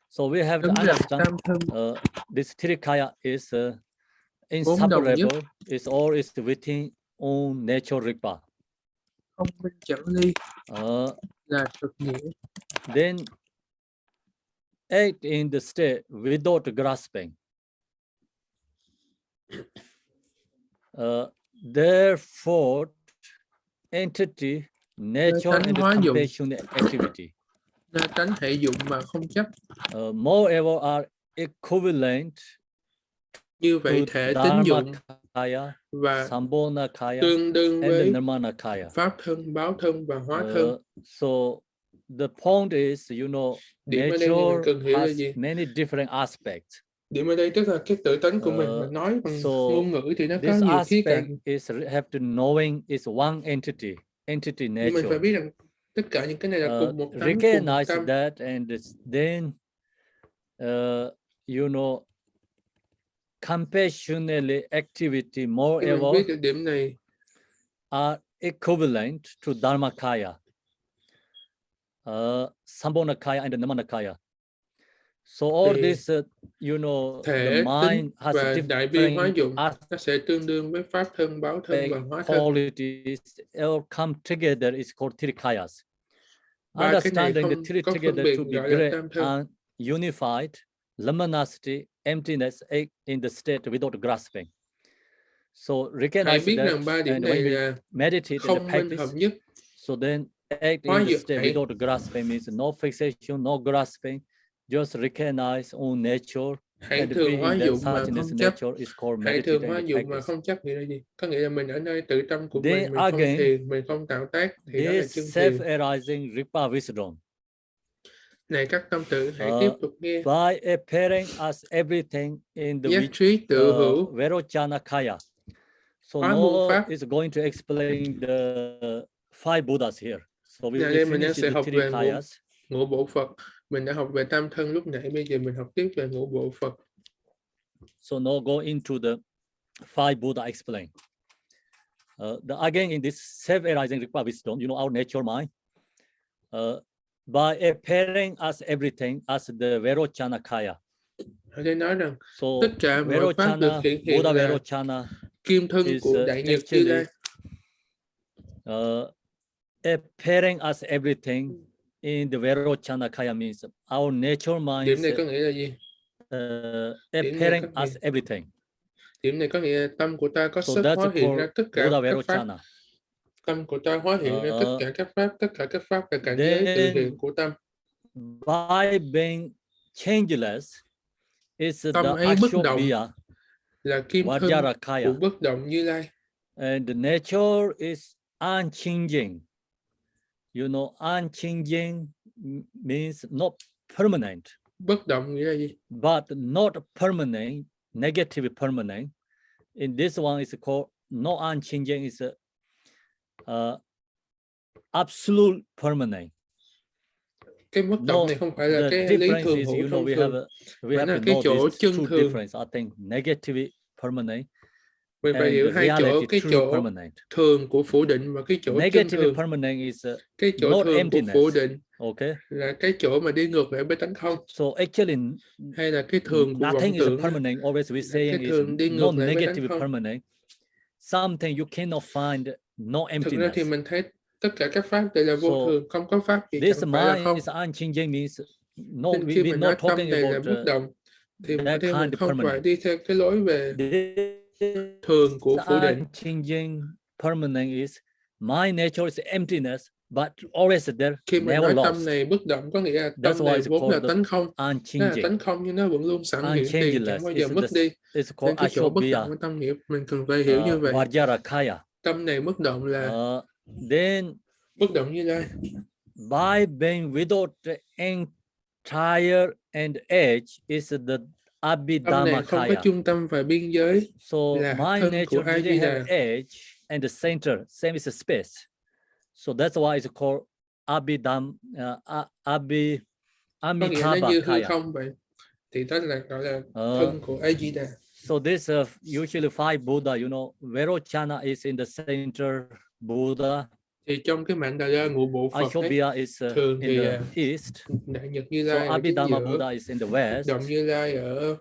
So we have to Đúng là understand tam thân this three kaya is vốn đồng nhất, inseparable. It's all is within own nature ripa. không minh chẳng ly, là thực nghĩa. Then act in the state without grasping. Therefore, entity, nature, and compassionate activity. Tánh hệ dụng mà không chấp. Moreover, are equivalent Như vậy to thể tính dụng Dharmakaya, và Sambhonakaya, tương đương and với Nirmanakaya. pháp thân, báo thân và hóa thân. So the point is, you know, Điểm ở đây thì mình cần hiểu là has gì? many different aspects. Điểm ở đây tức là cái tự tánh của mình mà nói bằng ngôn ngữ thì nó có nhiều khía cạnh. Is have to knowing is one entity nature. Nhưng mình phải biết rằng tất cả những cái này là cùng một tánh, cùng một recognize tâm. that, and then you know, compassionate activity Khi mình moreover biết được điểm này are equivalent to Dharmakaya, Sambhonakaya, and Nirmanakaya. So all this, you know, the thể mind tính has và đại bi hóa dụng different nó sẽ tương đương với pháp thân, báo thân và hóa thân. qualities all come together is called three kayas. Ba cái này Understanding the không three có phân together biệt to be gọi là great tam thân. and unified, luminosity, emptiness in the state without grasping. So Hãy recognize biết that, rằng ba điểm and này when we là meditate in the không minh practice, hợp nhất. so then act Hóa in the dược state hãy without grasping means no fixation, no grasping, just recognize own nature hãy and thường being hóa in that dụng mà suchness không chấp. nature is called Hãy thường meditating hóa and the dụng mà practice. không chấp nghĩa là gì? Có nghĩa là mình ở nơi tự tâm của Then mình không again, thiền, mình không tạo tác, thì đó là this chân thiền. self-arising Ripa wisdom, Này các tâm tử, hãy tiếp tục nghe. by appearing as everything in the Giác trí tự hữu, Vairocana. So hóa muôn no pháp. is going to explain the five Buddhas here. So we Đây mình finish sẽ the học three về kayas. ngũ bộ Phật. Mình đã học về tam thân lúc nãy, bây giờ mình học tiếp về ngũ bộ Phật. So no go into the five Buddha explain. Again, in this self-arising Ripa wisdom, you know our nature mind. By appearing as everything as the Vairocana kaya. Ở đây nói rằng So tất cả mọi pháp được hiện hiện Buddha là Vairocana kim thân is của Đại Nhật Như Lai. Appearing as everything in the Vairocana kaya means our nature mind. Điểm này có nghĩa là gì? Appearing as everything. Điểm này có nghĩa là tâm của ta có So sức hóa hiện ra tất cả Buddha các pháp. Vairocana. Tâm của ta hóa hiện ra tất cả các pháp là cảnh giới tự hiện của tâm. By being changeless is Tâm the ấy bất động Akshobhya là kim thân Vajrakaya. của bất động Như Lai. And the nature is unchanging. You know, unchanging means not permanent. Bất động nghĩa là gì? But not permanent, negative permanent. In this one is called not unchanging, is absolute permanent. Cái bất động này không phải là cái lý thường hữu thông thường, we have là to cái know chỗ this chân true thường. difference. I think negative permanent. Mình phải hiểu hai chỗ, cái chỗ thường của phủ định và cái chỗ chân thường. Permanent is cái chỗ thường của phủ định, okay, là cái chỗ mà đi ngược lại với tánh không. So actually, hay là cái thường của vọng tưởng. Permanent. Always we saying cái thường đi ngược lại với tánh không. Permanent. Something you cannot find no emptiness. Thực ra thì mình thấy tất cả các pháp đều là vô thường, không có pháp gì chẳng phải là không. This mind is unchanging means no, khi mình nói tâm này là bất động, thì mình không phải đi theo cái lối về thường của phủ định. Unchanging permanent is my nature is emptiness, but always there. Khi mình nói tâm này bất động có nghĩa là tâm này vốn là tánh không. Nó là tánh không nhưng nó vẫn luôn sẵn hiện tiền, chẳng bao giờ mất đi. Nên cái chỗ bất động của tâm nghĩa mình cần phải hiểu như vậy. Tâm này bất động là then bất động Như Lai. By being without the entire and edge is the Tâm Abhidhamma này không có kaya. trung tâm và biên giới, So là my thân nature của didn't have A-di-đà. edge and the center, same as the space. So that's why it's called Abhidhamma Có nghĩa nó như hư kaya. không vậy. Thì đó là gọi là thân của A-di-đà. So this usually five Buddha, you know, Vairocana is in the center Buddha. Thì trong cái mảnh Đà La ngũ bộ Phật ấy, Akshobhya is thường in thì the east. Đại Nhật Như So Lai ở chính Abhidhamma giữa, Buddha is in the west. Động Như Lai ở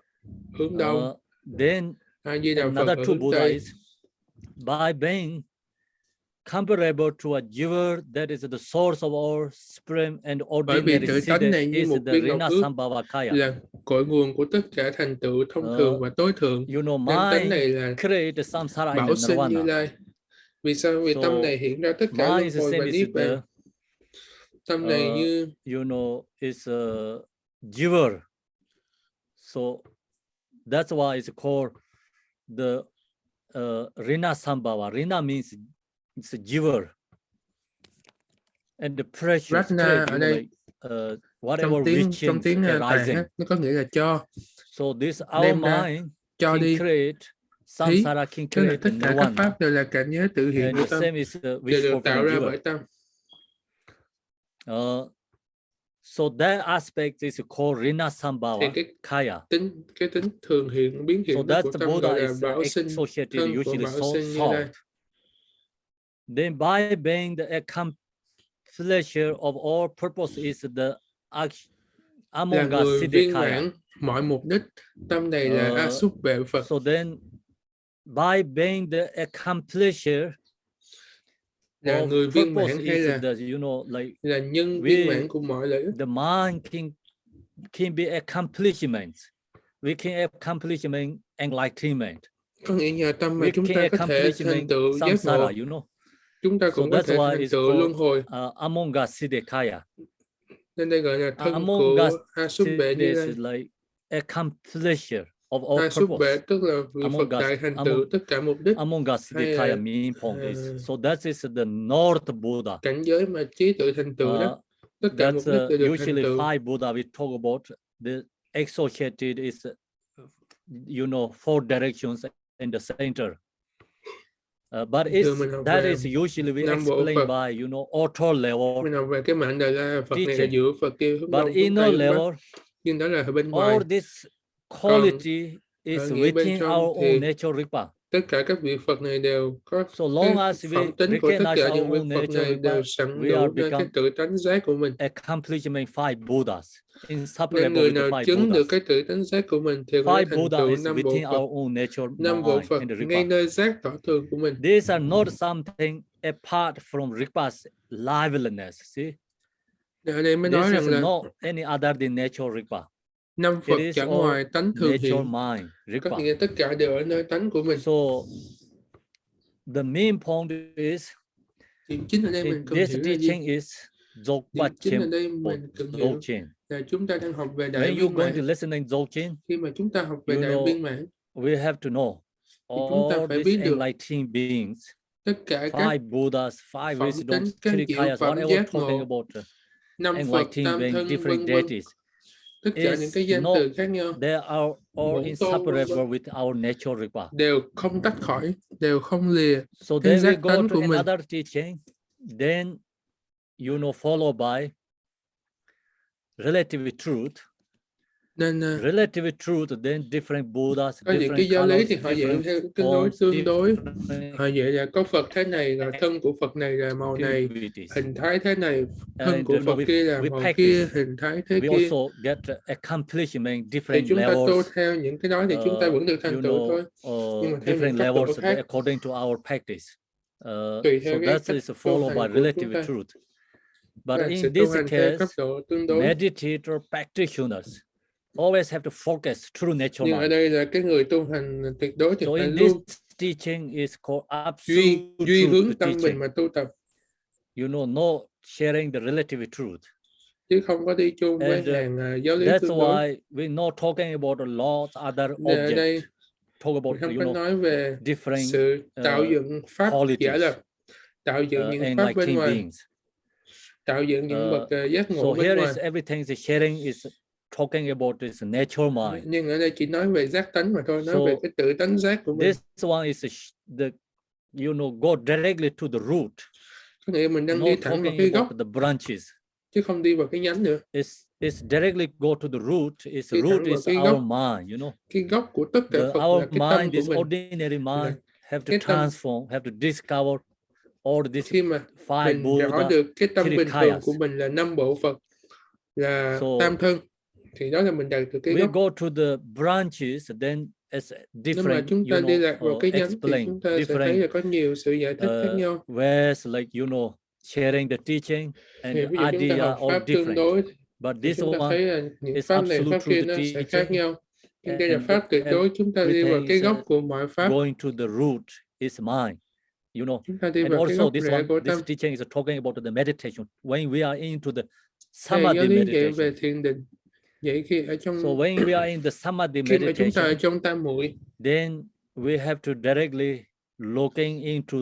hướng đông, Then A-di-đà Phật another ở two hướng Buddha tây. is by being comparable to a giver, that is the source of all supreme and Bởi vì ordinary tự tánh này seed như is một the viên ngọc Rina ước, Sambhavakaya. là cội nguồn của tất cả thành tựu thông thường và tối thượng. You know, Nên tánh mind này là create samsara in bảo the sinh Như nirvana. Lai. Vì sao? Vì tâm này hiện ra tất cả luân hồi và niết bàn. Tâm này như you know, is a giver. So that's why it's called the Rina Sambhava. Rina means it's a giver. And the precious Ratna ở đây whatever trong tiếng Tạng nó có nghĩa là cho. So this our mind cho đi. Create samsara, can create tất cả các pháp đều là cảnh giới tự hiện của tâm, đều được tạo ra bởi tâm. So that aspect is called Rina Sambhava Kaya. Cái tính thường hiện biến hiện của tâm gọi là bảo sinh, thân của bảo sinh Như Lai. Then by being the accomplishment of all purpose is the là người viên mãn mọi mục đích, tâm này là A Xúc Vệ Phật. So then by being the accomplisher, là người viên mãn hay là you know, like là nhân viên mãn của mọi lợi ích. The mind can be accomplishment. We can accomplishment enlightenment. Có nghĩa nhờ tâm mà we chúng can ta có thể accomplish thành tựu giác samsara, ngộ. you know. Chúng ta So cũng có that's thể why thành it's tựu luân hồi. called Among Us Siddhikaya. Nên đây gọi là thân Among của Us A Súp Bệ Như is Lai. like accomplisher of all A Súp Bệ purpose. tức là vị Among Phật us, đại thành tựu tất cả mục đích. Among Us Hay Siddhikaya là, meaning point is so that is the North Buddha. cảnh giới mà trí tự thành tựu đó. Tất cả mục đích đều được thành Usually tựu. five Buddha we talk about. The associated is, you know, four directions in the center. But that is usually we explain by, you know, outer level. Mình học về cái mệnh đời là Phật này là giữa Phật kia hướng đông, But hướng inner tây, hướng level, bắc. Nhưng đó là bên ngoài. all this quality is within our own nature Rigpa. Tất cả các vị Phật này đều có So long as we phẩm tính của tất cả những vị recognize Phật our này own đều nature, sẵn we are đủ nơi cái tự tánh giác của mình. accomplishment five Buddhas. Nên Inseparable người with the nào five chứng được Buddhas. cái tự tánh giác của mình thì có thể Five thành Buddha tựu is năm bộ within Phật. our own nature, Năm bộ mind Phật and the ngay Rigpa. nơi giác tỏ thường của mình. These are not something apart from Rigpa's liveliness. See, Ở đây mới this nói is rằng là not any other than nature Rigpa. năm Phật It is chẳng all ngoài tánh thường nature hiện. mind Có Rigpa. nghĩa tất cả đều ở nơi tánh của mình. So the main point is Chính ở đây mình cần this hiểu là gì? teaching is Chính ở đây Dzogchen mình cần hiểu là chúng ta đang học về đại When you viên going to mãn. listen in Dzogchen, Khi mà chúng ta học về you đại know, viên mãn, we have to know chúng ta all phải these biết được enlightened beings, tất cả các five Buddhas, five phẩm wisdoms, tính, các kiểu Trikayas, phẩm whatever giác talking ngộ, about năm Phật, enlightened tam beings, thân, different vân vân. deities, Tất cả những cái danh từ khác nhau they are all Ngũ tôn, inseparable with our nature Rigpa. đều không tách khỏi, đều không lìa So cái then we giác go tánh to của mình. another teaching, then you know followed by relative truth. Nên Relative truth, then different Buddhas, có những cái different giáo lý colors, thì họ dạy different theo cái đối forms, tương đối. different Họ dạy là có Phật thế này, là thân của Phật này là màu này, activities. hình thái thế này, thân And của Phật kia là we màu practice. kia, hình thái thế We kia. also get accomplishment Thì different chúng ta tô levels. theo những cái đó thì chúng ta vẫn được thành tựu thôi. Nhưng mà theo những Different cấp độ levels khác, according to our practice. tùy So theo cái that cách is tu followed hành by của chúng relative ta. truth. But Là sự in tu this hành theo case, cấp độ tương đối. meditator practitioners always have to focus true nature Nhưng ở mind. đây là cái người tu hành tuyệt đối thì So phải in this luôn teaching is called duy absolute hướng truth tâm mình teaching. mà tu tập, You know, no sharing the relative truth. chứ không có đi chung với And hàng giáo lý that's tương đối. why we're not talking about a lot other Nên ở đây objects. Talk about, mình không you có know, nói về different sự tạo dựng pháp giả qualities, lập, tạo dựng những pháp bên enlightened ngoài, beings. tạo dựng những bậc giác ngộ So bên here ngoài. is everything the sharing is talking about is nature mind. Nhưng ở đây chỉ nói về giác tánh mà thôi, nói So về cái tự tánh giác của mình. This one is the, you know, go directly to the root. Có nghĩa mình đang Not đi thẳng vào talking cái gốc, about the branches. chứ không đi vào cái nhánh nữa. It's directly go to the root. Đi Root thẳng vào is cái our gốc. mind, you know. Cái gốc của tất cả Phật là Our cái tâm mind, của this mình. ordinary mind, have to cái tâm. transform, have to discover all this Khi mà five mình rõ Buddha được cái tâm bình thường Trikayas. của mình là năm bộ Phật, là So tam thân, thì đó là mình đạt được cái we gốc. go to the branches, then it's Nếu mà different, chúng ta you đi know, lạc vào cái nhánh thì explain chúng ta sẽ thấy là có nhiều sự giải thích khác nhau. ways, like, you know, sharing the teaching and Thì ví dụ chúng ta idea học all pháp tương different. đối, But thì this chúng ta one thấy là những is pháp này, absolute pháp kia truth nó sẽ khác teaching, nhau. Nhưng đây là and pháp tuyệt đối, chúng ta đi vào everything cái is gốc của mọi pháp. going to the root is mind, you know. Chúng ta đi And vào cái also gốc this rễ của one, tâm. this teaching is talking about the meditation. When we are into the Thầy samadhi giáo lý dạy meditation. về thiền định. Vậy khi ở trong So when we are in the samadhi khi mà chúng ta ở meditation, trong tam muội, then we have to directly looking into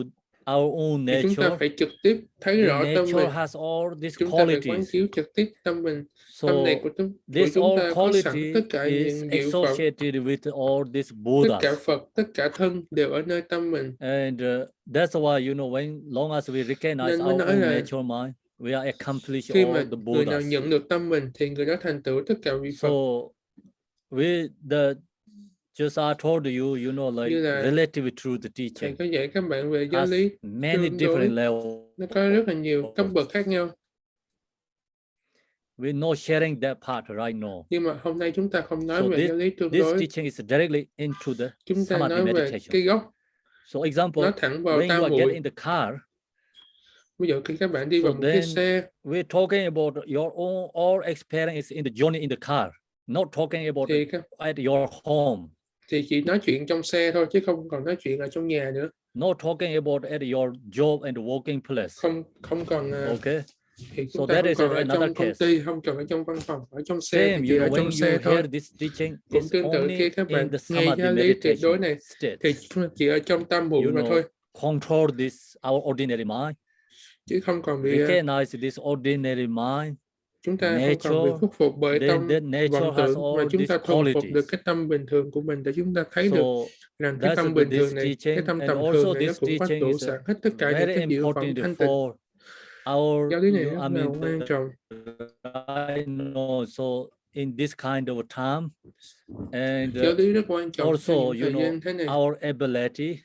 our own thì chúng ta nature. phải trực tiếp thấy The rõ tâm nature mình. has all these Chúng ta phải quán qualities. chiếu trực tiếp tâm mình. So Tâm này của this chúng all ta có sẵn quality tất cả is những diệu phẩm. associated with all these Tất Buddhas. cả Phật, tất cả thân đều ở nơi tâm mình. And that's why, you know, when long as we recognize Nên mới our nói own là nature mind, we are accomplish khi all mà the người nào Buddhas. nhận được tâm mình thì người đó thành tựu tất cả vị Phật. So just I told you, you know, like Như là relative truth thầy teaching có dạy các bạn về giáo has lý many tương đối. different levels. Nó có rất là nhiều cấp bậc khác nhau. We're not sharing that part right now. Nhưng mà hôm nay chúng ta không nói So về giáo lý tương this đối. teaching is directly into the Chúng ta samadhi nói về meditation. cái gốc. So example, Nó thẳng vào when you tam are get muội. in the car, Ví dụ khi các bạn đi vào một cái xe, we're talking about your own all experience in the journey in the car, not talking about thì at your home. thì chỉ nói chuyện trong xe thôi chứ không còn nói chuyện ở trong nhà nữa. Not talking about at your job and working place. Không còn Okay. thì So chúng ta that không is còn ở another trong công case. ty, không còn ở trong văn phòng, ở trong xe Same, thì chỉ you ở know, trong when xe you thôi. hear this teaching, Cũng it's tương tự only khi các bạn in the nghe samadhi giáo lý tuyệt đối meditation này state. thì chỉ ở trong tam You muội mà thôi, know, control this our ordinary mind. chứ không còn bị Recognize this ordinary mind. chúng ta không còn bị Nature, khuất phục bởi tâm that nature vọng has tưởng, mà all chúng these ta thuần phục được qualities. cái tâm bình thường của mình để chúng ta thấy được So rằng cái that's tâm bình this thường này, cái teaching, tâm and tầm also thường này nó this cũng có teaching đủ is sẵn hết tất cả những very cái diệu phẩm important thanh tịnh. for our, Giáo lý này rất I là mean, quan trọng. I know. So in this kind of time, and Giáo lý rất quan trọng also, trong những you thời gian thế know, này. our ability,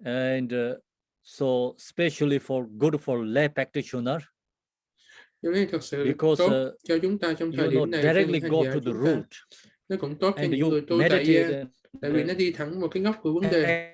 and so especially good for lay practitioner, Giáo lý thật sự because tốt cho chúng ta trong thời you know, điểm này, cho directly những hành go giả to the chúng ta. root, Nó cũng tốt cho and những you người tu tại meditate gia, tại vì nó đi thẳng vào cái gốc của vấn đề.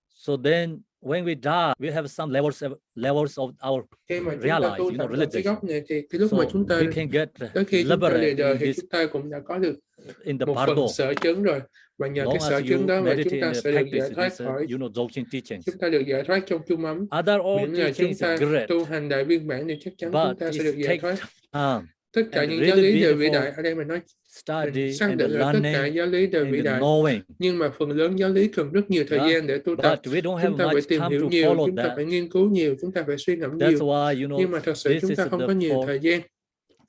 So then when we die, we have some levels of our Khi mà chúng ta realize, tu you know, thẳng vào cái realization. gốc này thì cái lúc So mà chúng ta we can get tới khi chúng ta lìa liberated đời in thì this, chúng ta cũng đã có được in the một phần bardo. sở chứng rồi, và nhờ cái Long sở as chứng you đó mà chúng meditate ta in the sẽ được giải practice, thoát this, khỏi, you know, dzogchen teachings. chúng ta được giải thoát trong chung ấm. Other all Miễn là chúng teachings ta are great, tu hành đại viên mãn thì chắc chắn but chúng ta sẽ được it giải takes thoát. time Tất cả and những giáo really lý đều vĩ đại. beautiful Ở đây mình nói, mình study xác and định là tất cả learning giáo lý đều and vĩ đại. knowing. Nhưng mà phần lớn giáo lý cần rất nhiều thời Yeah, gian để tu tập. but we don't have Chúng ta phải much tìm time hiểu to nhiều, follow chúng ta that. phải nghiên cứu nhiều, chúng ta phải suy ngẫm That's nhiều. why, you know, Nhưng mà thật sự this chúng is ta không the có nhiều thời gian.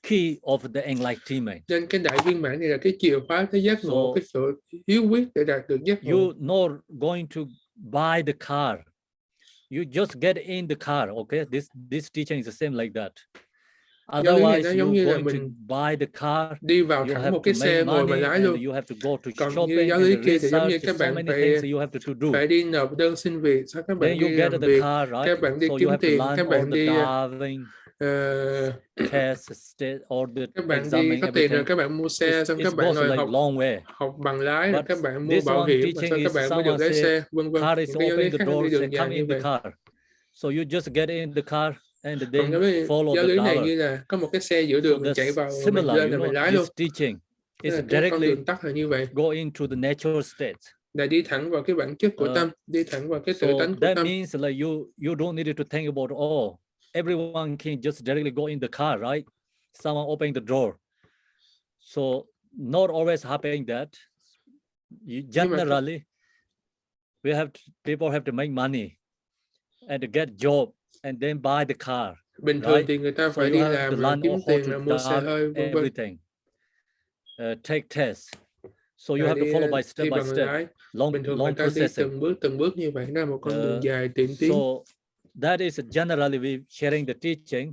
key of the enlightenment. Nên cái đại viên mãn này là cái chìa khóa tới giác ngộ, So, cái sự yếu quyết để đạt được giác ngộ. you not going to buy the car. You just get in the car, okay? This teaching is the same like that. Giáo lý này Otherwise, nó giống như you're là going to mình buy the car. đi vào You thẳng have một to cái make xe ngồi và money lái and luôn. you have to go to Còn như shopping giáo lý and kia thì giống như research, các so bạn many phải things you have to do. đi nộp đơn xin việc, sau các bạn Then you đi get làm the việc, car, right? các bạn đi So you kiếm have to tiền, learn các all bạn the đi driving test, all the các bạn đi examining, có tiền rồi everything. các bạn mua xe, xong các It bạn goes ngồi like long way. học bằng lái, rồi But các bạn mua this bảo one hiểm, và teaching sau các is bạn mới được someone lái say, xe, vân vân. car is Những cái giáo lý open the khác nó door, đi say đường dài come như in the vậy. car. So you just get in the car and Còn then follow giáo the lý này driver. như là có một cái xe giữa So đường, mình chạy vào, that's mình similar, lên you là mình know, lái luôn. this teaching Thế is là cái con directly đường tắt là như vậy. go into the natural state. Là đi thẳng vào cái bản chất của tâm, đi thẳng vào cái tự So tánh của that tâm. means like you don't need to think about, oh, everyone can just directly go in the car, right? Someone open the door. So not always happening that. Generally, people have to make money and to get job and then buy the car. Bình thường thì người ta So phải you đi have to làm, learn kiếm how tiền, to mua xe hơi, vân vân. everything. Take tests. So you Rồi have to follow by step đi by bằng step. lái. Bình thường người Long ta đi processing. từng bước như vậy, nó là một con đường dài tiện tiến. So that is generally we sharing the teaching.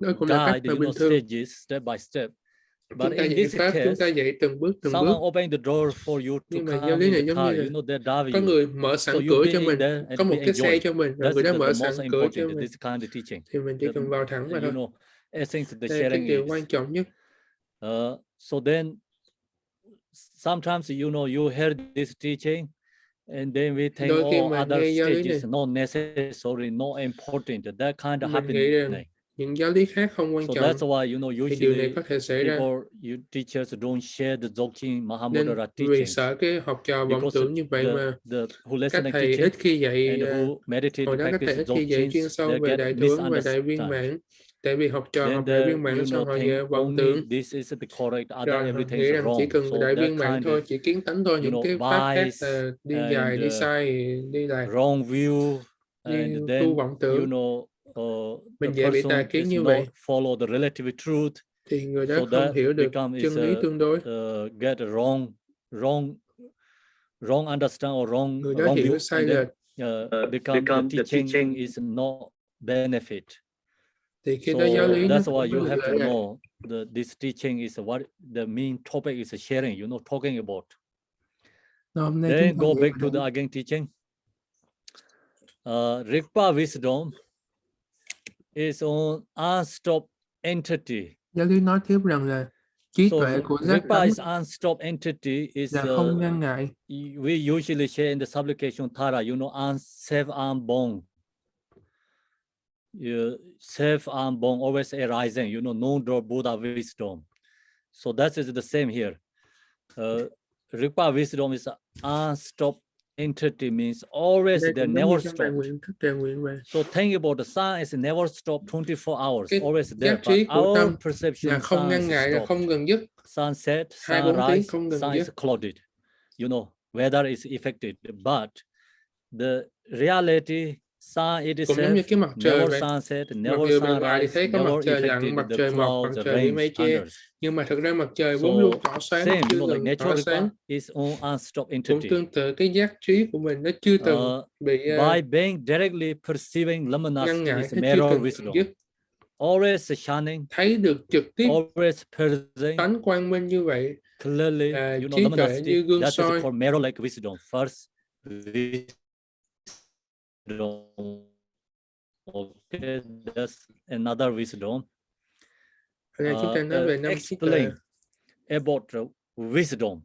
Đó cũng là cách Guide, mà you bình know, thường stages step by step. But chúng ta in dạy this pháp, chúng ta case, dạy từng bước. someone open the door for you to Nhưng mà giáo come lý in này the giống car, như là you know, they drive có you. người mở sẵn So you cửa be cho in mình, there and có một be cái xe enjoy. cho mình, rồi That's người đó mở the sẵn most cửa cho important, mình, this kind of teaching. thì mình chỉ cần vào thẳng mà thôi. You know, essence the Đây là cái sharing điều is. quan trọng nhất. So then, sometimes, you know, you hear this teaching, and then we think, Đôi khi oh, mà other nghe giáo lý này, stages not necessary, not important. That kind of mình nghĩ rằng happening. những giáo lý khác không quan So trọng. that's why, you know, Thì điều này usually có thể xảy ra. people, you teachers don't share the Dzogchen Nên Mahamudra vì teaching. sợ cái học trò vọng Because tưởng như vậy mà who các listen thầy teaching ít khi dạy, and who meditate hồi to đó các thầy practice ít khi dạy chuyên Dzogchen, sâu they về get đại thủ ấn và đại viên misunderstood. mãn. Tại vì học trò Then học đại viên mãn you xong know, họ think vọng only tưởng, this is the correct, other rồi họ everything nghĩ is rằng chỉ wrong. cần So đại that viên mãn kind thôi, of, chỉ kiến tánh thôi, you những know, cái pháp khác bias đi dài, and đi sai, đi lạc, wrong view, như and tu then vọng you tưởng. know Mình the dễ bị tà person kiến is như not vậy, follow the relative truth, thì người đó so không that hiểu được become is chân lý tương đối. get a wrong understand or wrong Người đó hiểu view, sai and then lệch, become the teaching is not benefit. thì khi So đó giáo lý nó that's cũng why có you được have to lợi lạc. know this teaching is what the main topic is sharing, you know, talking about. Hôm nay Then chúng ta go dạy back to về the again teaching. Rigpa wisdom is on unstopped entity. giáo lý nói tiếp rằng là trí So tuệ của giác Rigpa tánh is unstopped entity is là không ngăn ngại. we usually share in the supplication thara, you know, self-unborn. Self-unborn always arising, you know, non-door Buddha wisdom. So that is the same here. Required wisdom is unstopped entity, means always there, never stop. So think about the sun is never stop 24 hours, always there. But our perception không ngăn ngại, là không ngừng dứt. Sunset, sunrise, sun is clouded. You know, weather is affected, but the reality, sun it is never sunset, never sunrise, never affected the clouds, the rains, thunders. Nhưng mà thực ra mặt trời vốn luôn tỏ sáng, same, chưa từng tỏ sáng. Is on unstopped Cũng entity. tương tự cái giác trí của mình nó chưa từng bị by being directly perceiving luminosity is mirror wisdom. Always shining, thấy được trực tiếp, always present, tánh quang minh như vậy, clearly, you know, luminosity, như gương soi. That is called mirror like wisdom. First wisdom. Okay, that's another wisdom. Chúng ta nói về 5 explain about wisdom.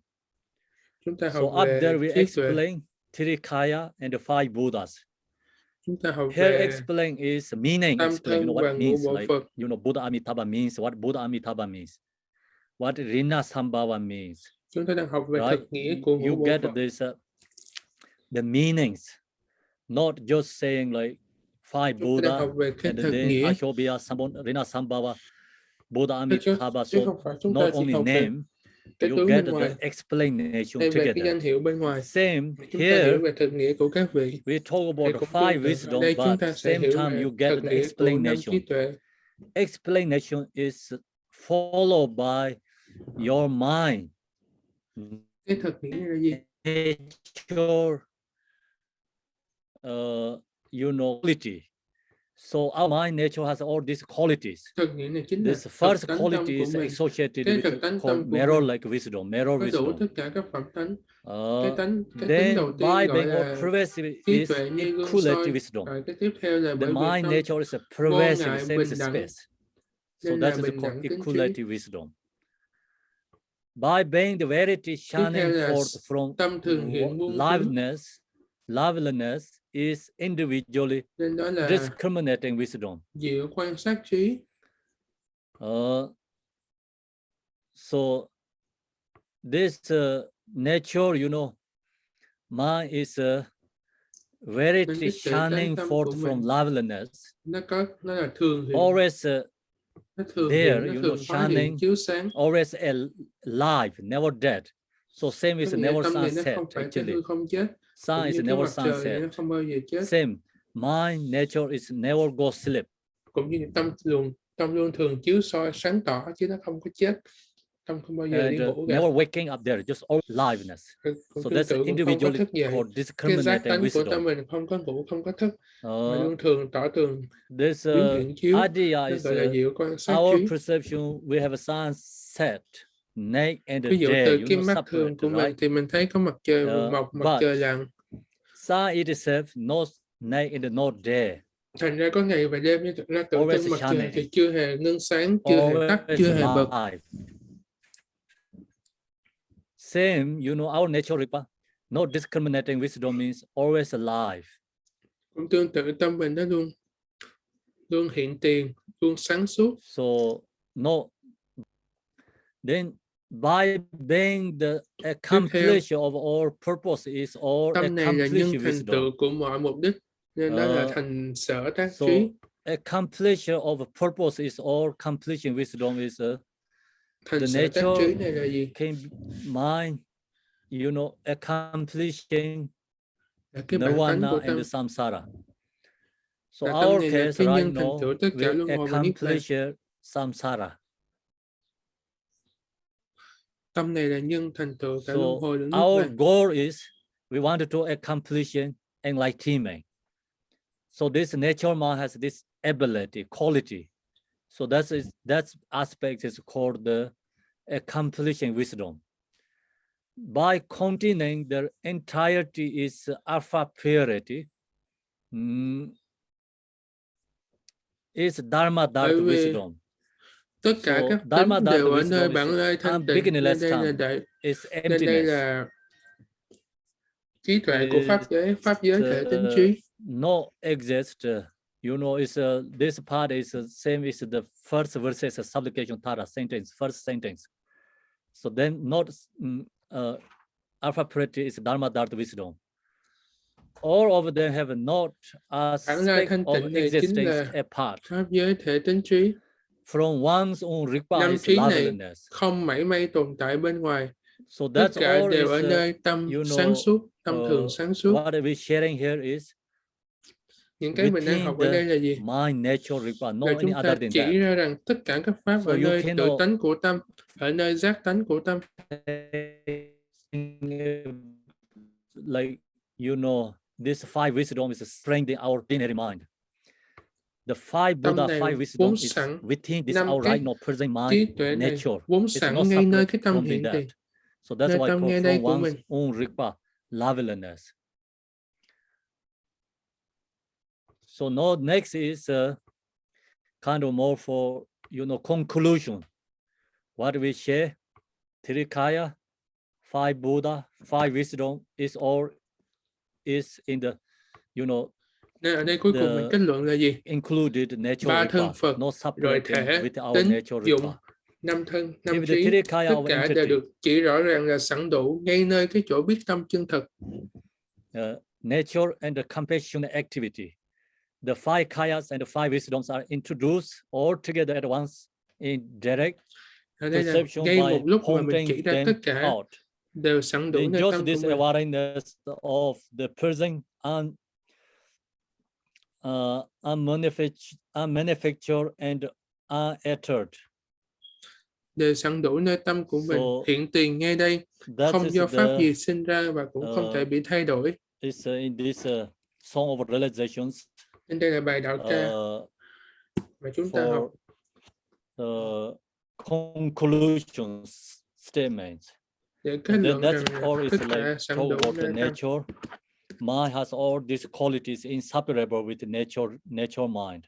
Chúng ta học so up về there we trí tuệ. explain Tirikaya and the 5 Buddhas. Chúng ta học Here về explain is meaning, explain, you know what it means, like, you know, Buddha Amitabha means, what Buddha Amitabha means, what Rina Sambhava means. Chúng ta đang học về right? thực nghĩa của ngũ You bộ get Phật. this, the meanings, not just saying like 5 Buddha, and then Ashobhya, Rina Sambhava, Buddha Amitabha, so not only name, you get the explanation together. Same here, we talk about the 5 wisdom, but same time you get the explanation. Explanation is followed by your mind. Cái thực nghĩa là gì? Nature, you know, quality. So our mind nature has all these qualities. This first quality is associated with called mirror-like wisdom. Mirror wisdom. Then by being all pervasive is equality wisdom. The mind nature is a pervasive, same as space. So that is called equality wisdom. By being the verity shining forth from liveliness is individually discriminating wisdom. So this nature, you know, mind is a verity shining forth from liveliness. Always there, you know, shining, always alive, never dead. So same is never sunset, actually. Sun is never sunset. Same, mind, nature is never go sleep. Cũng như tâm luôn thường chiếu soi sáng tỏ chứ nó không có chết. Tâm không bao giờ đi ngủ. Never waking up there, just all liveness. So that's individually called discriminating wisdom. Của tâm mình không có ngủ, không có thức, mà luôn thường tỏ tường. This idea is our perception. We have a sunset, night and the ví dụ day. từ cái mắt thường của mình thì mình thấy có mặt trời mọc, mặt trời lặn. Sun itself, no night and no day. Thành ra có ngày và đêm, nhưng thực ra tự thân mặt trời thì chưa hề ngưng sáng, chưa hề tắt, chưa hề bật. Same, you know, our nature, no discriminating wisdom means always alive. Cũng tương tự tâm mình nó luôn hiện tiền, luôn sáng suốt. So no. Then by being the accomplishment of all purpose is all tâm này là nhân thành wisdom. tựu của mọi mục đích, nên đó là thành sở tác so trí. Accomplishment of purpose is all accomplishing wisdom is thành the sở tác trí nature này là gì? came mind, you know, accomplishing Nirvana and the samsara. So our case right now, we accomplish samsara. Tâm này là nhân thành tựu cả luân hồi lẫn our goal is we wanted to accomplish enlightenment. So this nature mind has this ability, quality. So that aspect is called the accomplishing wisdom. By containing the entirety is alpha purity. Is dharma dharma wisdom. Tất cả các tính đều ở nơi bản lai thanh tịnh, nên đây là trí tuệ của pháp giới thể tính trí. No exist, you know, this part is same as the first verses of supplication thara sentence, first sentence. So then not alpha priority is Dharma Dharma wisdom. All of them have not Bản lai aspect thanh of tịnh này chính existence là apart pháp giới thể tính trí. from one's own Rigpa Năm is trí này loveliness. không mảy may tồn tại bên ngoài. So Tất that's cả all đều is, ở nơi tâm you sáng know, suốt, tâm thường sáng suốt. what we're sharing here is Những cái mình đang học ở đây là gì? mind nature Rigpa, Là not any chúng ta other than chỉ that. ra rằng tất cả các pháp So ở you nơi tự cannot tánh của tâm, ở nơi giác tánh của tâm. Like, you know, this five wisdom is strengthening our ordinary mind. The five Tâm Buddha, này five wisdom vốn is sẵn, within this năm our cái right, not present trí mind tuệ này nature. vốn It's sẵn not ngay nơi separate cái tâm from hiện that. tiền. So that's Nơi why tâm ngay đây from của one's mình. own Rigpa, loveliness. So now next is kind of more for, you know, conclusion. What we share, Trikaya, five Buddha, five wisdom is all is in the, you know, Nên ở đây cuối cùng mình kết luận là gì? included nature Ba thân Rigpa, Phật, not rồi separate them thể, with our tính, nature dụng, Rigpa. năm thân, năm If the trí, Trikaya tất of cả đều entity, được chỉ rõ ràng là sẵn đủ ngay nơi cái chỗ biết tâm chân thực. Nature and the compassionate activity. The five kayas and the five wisdoms are introduced all together at once in direct Ở đây là perception ngay một by lúc mà mình pointing chỉ ra them tất cả out. đều sẵn đủ Then nơi just tâm this của mình. awareness of the present unmanufactured and unaltered. Đều sẵn đủ nơi tâm của mình, So hiện tiền ngay đây, that không is do pháp the gì sinh ra và cũng không thể bị thay đổi. is in this song of realizations Nên đây là bài đạo ca mà chúng ta học. for conclusion statements. Để kết And then luận rằng that's all is tất cả like sẵn talk đủ about the nơi tâm. nature. Mind has all these qualities inseparable with nature mind.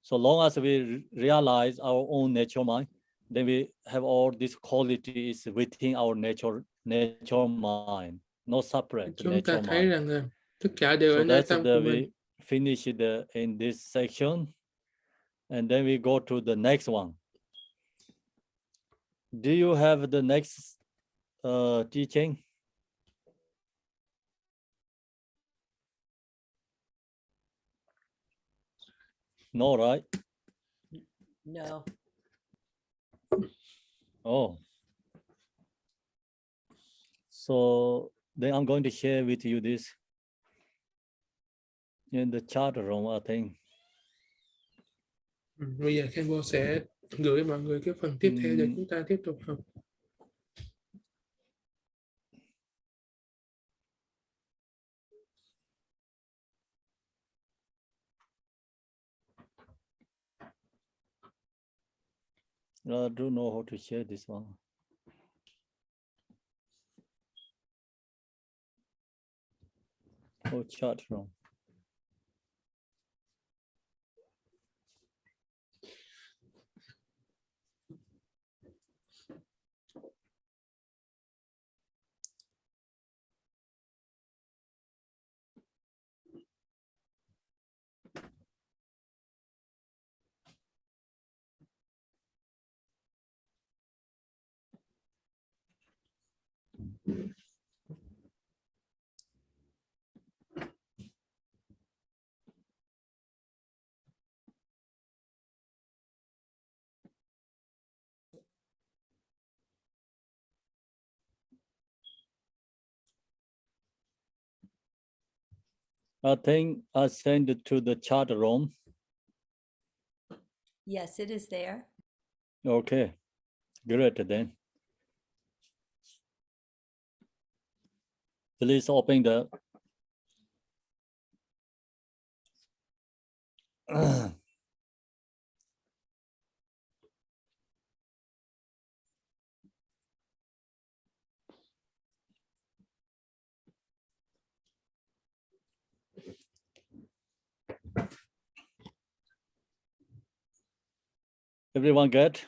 So long as we realize our own nature mind, then we have all these qualities within our nature mind, not separate Chúng nature ta thấy mind. rằng tất cả đều ở So nơi that's tâm the của mình. we finish in this section, and then we go to the next one. Do you have the next teaching? No, right? No. Oh. So then I'm going to share with you this in the chat room, I think. Bây giờ Khenpo sẽ gửi mọi người cái phần tiếp theo để chúng ta tiếp tục học. I don't know how to share this one. Oh, chat room. I think I sent it to the chat room. Yes, it is there. Okay, great then. Please open the everyone get?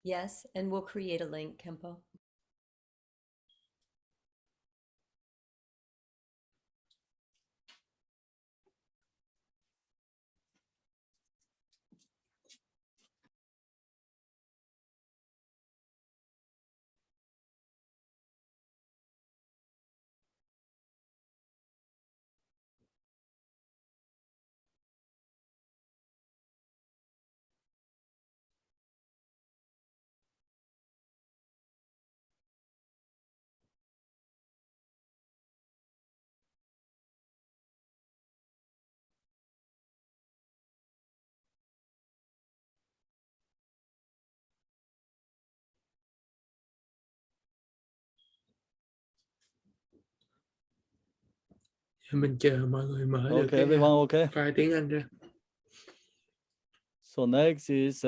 Yes, and we'll create a link, Khenpo. Mình chờ mọi người mở được Okay, everyone okay? file tiếng Anh ra. So next is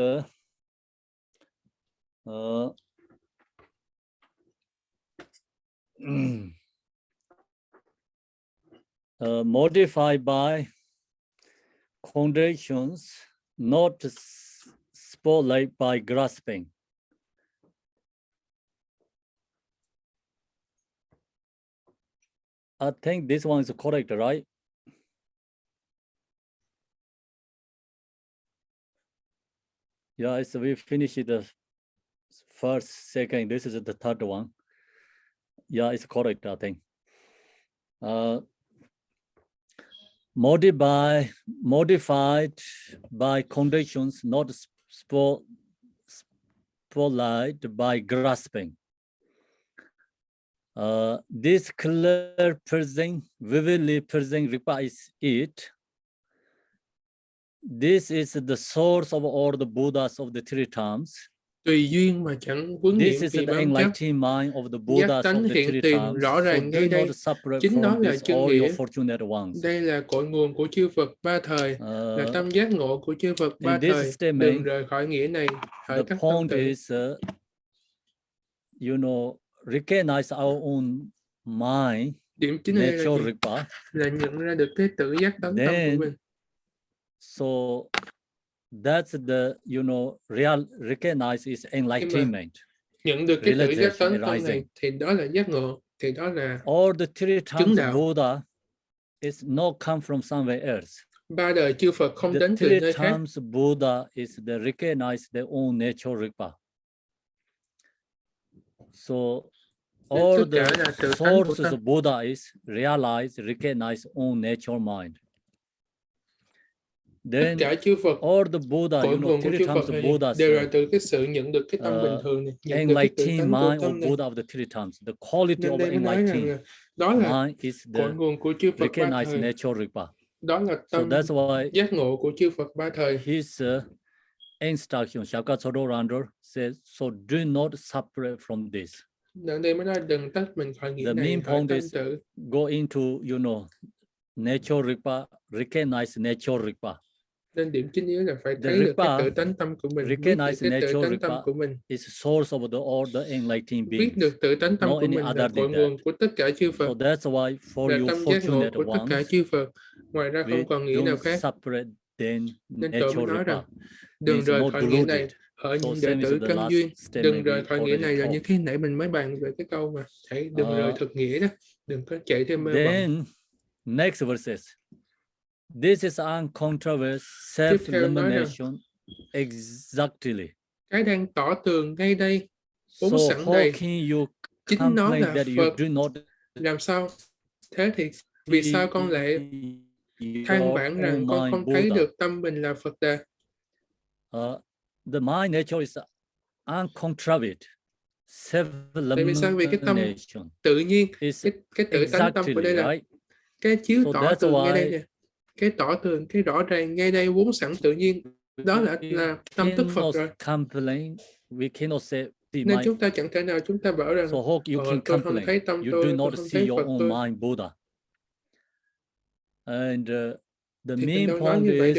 modified by conditions, not spotlight by grasping. I think this one is correct, right? Yeah, so we finished the first, second. This is the third one. Yeah, it's correct, I think. Modified by conditions, not spotlight by grasping. This clear present, vividly present Ripa is it. This is the source of all the Buddhas of the three times. Tùy duyên mà chẳng vướng This nhiễm is vì the bám chấp. enlightened mind of the Giác Buddhas tánh of the hiện three tiền times. rõ ràng So ngay do đây. not separate Chính đó from là this chân all nghĩa. your fortunate ones. Đây là cội nguồn của chư Phật ba thời, là tâm giác ngộ của chư Phật ba thời. Đừng rời khỏi nghĩa này, hỡi The các tôn point tử. is, recognize our own mind, Điểm chính này natural là gì? Ripa. Là nhận ra được cái tự giác tánh tâm của mình. So that's the, real recognize is enlightenment. Nhận được cái tự giác tánh tâm này thì đó là giác ngộ, thì đó là All the three chứng times đạo. Buddha is not come from somewhere else. Ba đời chư Phật không The đến từ three nơi khác. times Buddha is the recognize their own natural Ripa. So all the sources of Buddha is realize, recognize own natural mind. Then Tất cả chư Phật, all the Buddha, cội nguồn của three chư times Phật này Buddha đều là từ cái sự nhận được cái tâm bình thường này, nhận được cái tự tánh của tâm này. Buddha of the three times, the quality Nên of đây mới nói rằng đó là mind is cội the nguồn của chư Phật ba recognized thời. natural Ripa. Đó là tâm giác ngộ của chư Phật ba thời. His instruction, Shabkar says, so do not separate from this. Đây mới nói đừng tách mình khỏi nghĩa này, khỏi tâm tự. Go into, natural Ripa, recognize natural Ripa. Nên điểm chính yếu là phải thấy được cái tự tánh tâm của mình, biết được cái tự tánh tâm của mình. Is source of all the enlightened beings. Biết được tự tánh tâm của mình là cội nguồn của tất cả chư Phật. So that's why for là you tâm giác ngộ của tất cả ones, chư Phật. Ngoài ra không còn nghĩa nào khác. Nên tôi mới nói rằng đừng rời khỏi nghĩa này, hỡi những đệ tử căn duyên. Đừng rời khỏi nghĩa này là như thế nãy mình mới bàn về cái câu mà hãy đừng rời thực nghĩa đó, đừng có chạy theo mê vọng. Next verses. This is uncontroversial self-elimination exactly. Cái đang tỏ tường ngay đây, vốn sẵn đây. Chính nó là Phật. Làm sao? Thế thì vì sao con lại than vãn rằng con không thấy được tâm mình là Phật đà? The mind nature is uncontroverted. Tại vì sao? Vì cái tâm tự nhiên, cái tự tánh tâm của đây là cái chiếu tỏ tường ngay đây nè. Cái tỏ tường, cái rõ ràng ngay đây vốn sẵn tự nhiên. Đó là tâm thức Phật rồi. Nên chúng ta chẳng thể nào chúng ta bảo rằng tôi không thấy tâm tôi không thấy Phật tôi. And the main point is,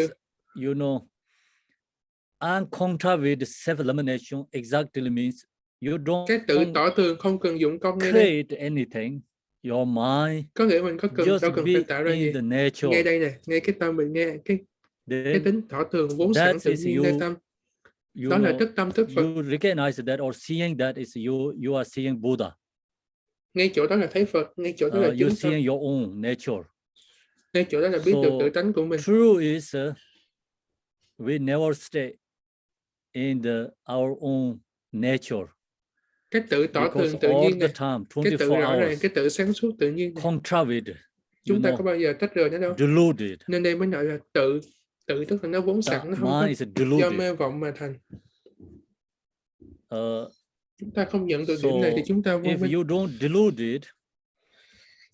uncontroverted self-elimination exactly means you don't cái tự tỏ tường không cần dụng công ngay đây. Anything. Your mind có nghĩa mình đâu cần phải tạo ra gì. Ngay đây nè, ngay cái tâm mình, nghe cái tính tỏ tường vốn sẵn tự nhiên nơi tâm. Đó là thức tâm thức Phật. You recognize that or seeing that is you are seeing Buddha. Ngay chỗ đó là thấy Phật, ngay chỗ đó là chứng tâm. You seeing your own nature. Ngay chỗ đó là biết được tự tánh của mình. True is we never stay in our own nature. Cái tự tỏ tường tự nhiên này, cái tự rõ ràng, cái tự sáng suốt tự nhiên này. Chúng ta có bao giờ tách rời nó đâu. Deluded. Nên đây mới nói là tự tức là nó vốn sẵn, nó không có do mê vọng mà thành. Chúng ta không nhận được điểm này thì chúng ta vô minh. If you don't delude it,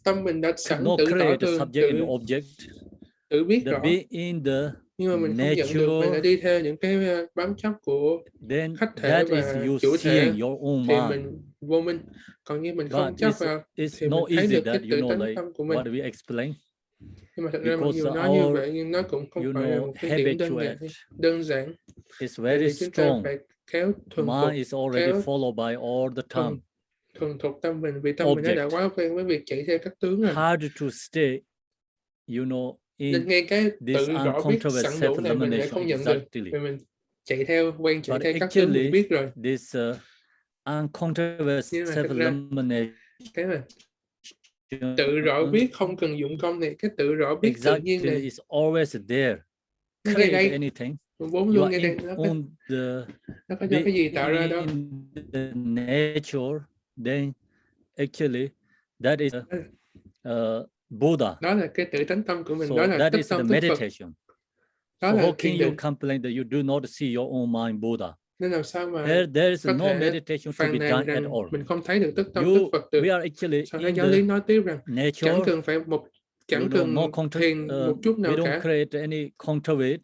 tâm mình đã sẵn tự tỏ tường, tự biết rõ. Nhưng mà mình không nhận được, mình đã đi theo những cái bám chấp của khách thể và chủ thể thì mình vô minh. Còn như mình không chấp vào thì mình thấy được cái tự tánh tâm của mình. Nhưng mà thật ra mặc Because dù nói như our, vậy nhưng nó cũng không phải là một cái điểm đơn giản. is Tại very vì chúng ta strong. phải kéo thuần Mind thục, is already kéo followed by all the time. thuần thục tâm mình, vì tâm mình nó đã Object. quá quen với việc chạy theo các tướng rồi. Hard to stay, Nên in ngay cái this tự rõ biết uncontroverted sẵn đủ này mình lại không nhận được. exactly. Vì mình chạy theo But các tướng mình actually, biết rồi. this uncontroverted Nhưng mà thật ra cái mà tự rõ biết không cần dụng công này, cái tự rõ biết tự nhiên này is always there. nó ngay Create đây, anything. vốn luôn ngay đây, nó có do cái gì tạo ra đâu. The nature, then actually that is Buddha. Đó là cái tự tánh tâm của mình, So đó là that tức is the tâm tức Phật. meditation. Đó So là how can thiền you định. complain that you do not see your own mind Buddha? Nên làm sao mà There is có no thể meditation to be phàn nàn done at rằng all. mình không thấy được tức tâm tức Phật được. We are actually Sau đó in giáo lý the nói tiếp rằng nature. chẳng cần thiền một chút nào we don't cả. create any controversy.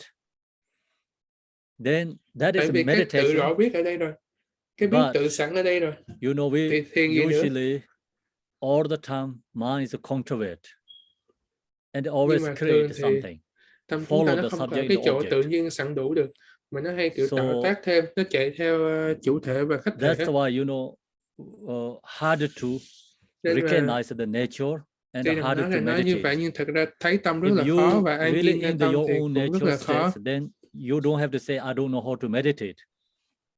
Then that is Tại vì cái tự meditation. rõ biết ở đây rồi, cái biết tự sẵn ở đây rồi. You know, we thì thiền gì usually all the time mind is a controversy, and it always create something. Tâm chúng ta nó không có cái chỗ tự nhiên sẵn đủ được, mà nó hay kiểu tạo tác thêm, nó chạy theo chủ thể và khách thể. That's why hard to recognize the nature and hard to meditate. Như vậy nhưng thật ra thấy tâm rất là khó và an nhiênในtâm thì cũng rất là khó. Then you don't have to say I don't know how to meditate.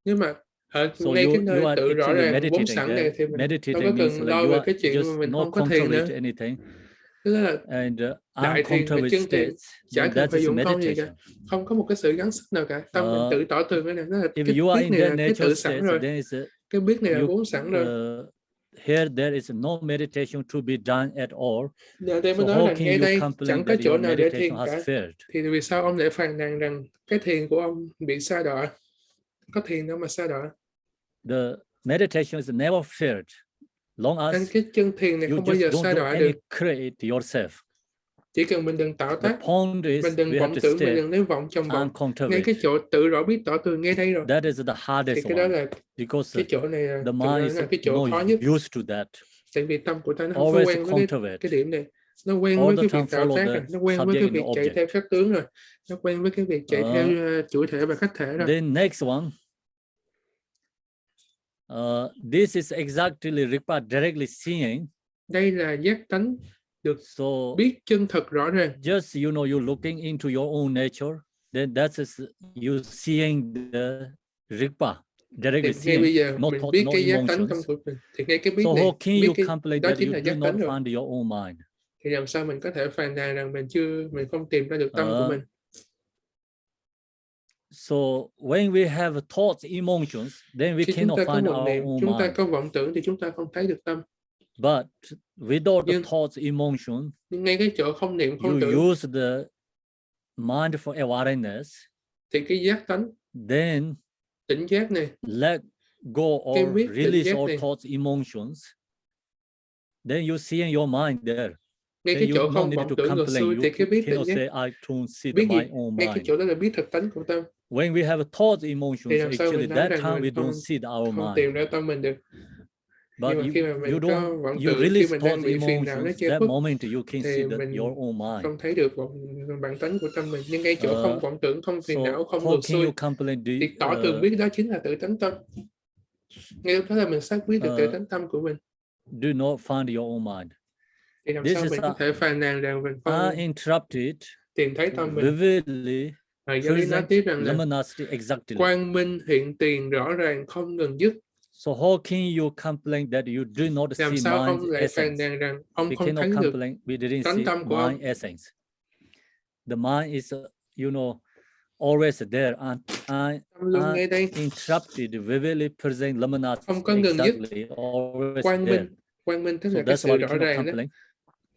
Nhưng mà ở ngay cái nơi tự rõ ràng vốn sẵn này thì mình đâu có cần lo về cái chuyện mà mình không có thiền nữa. Tức là đại thiền và chân thiền chẳng cần phải dụng công gì cả, không có một cái sự gắng sức nào cả, tâm mình tự tỏ tường cái này, nó là cái biết này là cái tự sẵn rồi, cái biết này là vốn sẵn rồi. Here there is no meditation to be done at all. Đây mới nói là ngay đây chẳng có chỗ nào để thiền cả. Thì vì sao ông lại phàn nàn rằng cái thiền của ông bị sa đọa? Có thiền đâu mà sa đọa. The meditation is never failed. Long as cái chân thiền này không bao giờ sa đọa được. Create yourself. Chỉ cần mình đừng tạo tác, mình đừng vọng tưởng, mình đừng lấy vọng trong vọng. Ngay cái chỗ tự rõ biết tỏ tường ngay đây rồi. That is the hardest thì cái đó là cái chỗ này là cái chỗ khó nhất. Tại vì tâm của ta nó không quen với cái điểm này. Nó quen với cái việc tạo tác rồi, nó quen với cái việc chạy theo các tướng rồi, nó quen với cái việc chạy theo chủ thể và khách thể rồi. Then next one. This is exactly required directly seeing. Đây là giác tánh được biết chân thật rõ ràng. Just you're looking into your own nature, then that's you seeing the rikpa directly seeing. Bây giờ mình biết cái giác tánh tâm của mình, thì ngay cái biết này, biết cái đó chính là giác tánh rồi. Thì làm sao mình có thể phàn nàn rằng mình không tìm ra được tâm của mình? So when we have thoughts, emotions, then we cannot find our own mind. Chúng ta có vọng tưởng thì chúng ta không thấy được tâm. But without the thoughts, emotion, nhưng ngay cái chỗ không niệm không tưởng, you use the mind for awareness. Thì cái giác tánh, then tỉnh giác này, let go or release all thoughts, emotions. Then you see in your mind there. Ngay cái chỗ không vọng tưởng rồi xuôi thì cái biết tỉnh giác. Biết gì? Ngay cái chỗ đó là biết thực tánh của tâm. When we have thoughts, emotions, actually that time we don't see our mind. Không tìm ra tâm mình được. But you release thoughts, emotions, that moment you can see your own mind. Không thấy được bản tánh của tâm mình. Nhưng ngay chỗ không vọng tưởng, không phiền não, không ngược xuôi, thì tỏ tường biết đó chính là tự tánh tâm. Ngay lúc đó là mình xác quyết được tự tánh tâm của mình. Do not find your own mind. Thì làm sao mình có thể phàn nàn rằng mình không tìm thấy tâm mình? Giáo lý nói tiếp rằng là quang minh hiện tiền rõ ràng không ngừng dứt. So how can you complain that you do not see mind essence? We cannot complain. We didn't see mind essence. The mind is, always there and uninterrupted, vividly present, luminous, không có ngừng dứt. Quang minh tức là cái sự rõ ràng đó.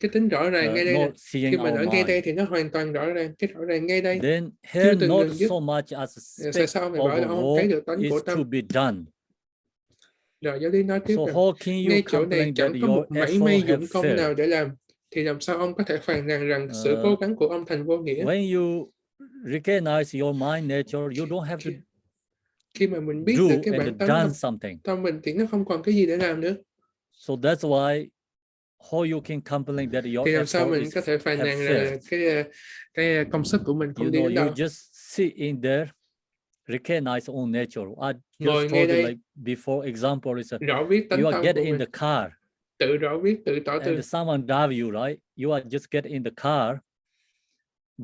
Cái tính rõ ràng ngay đây. Khi mà ở ngay đây thì nó hoàn toàn rõ ràng. Cái rõ ràng ngay đây. Then here not so much as a speck of wool Rồi giáo lý nói tiếp rằng ngay chỗ này chẳng có một mảy may dụng công nào để làm, thì làm sao ông có thể phàn nàn rằng sự cố gắng của ông thành vô nghĩa? When you recognize your mind nature, you don't have to khi mà mình biết được cái bản tánh tâm mình thì nó không còn cái gì để làm nữa. So that's why how you can complain that your Thì làm sao effort mình is có thể phàn have nàn rằng failed? cái công sức của mình You không đi đến know, đâu. you just sit in there, recognize own nature. I Ngồi just ngay told you đây, like before example is rõ biết tánh you are tâm get của in mình, the car tự rõ biết, tự tỏ tường. and someone drive you, right? You are just get in the car,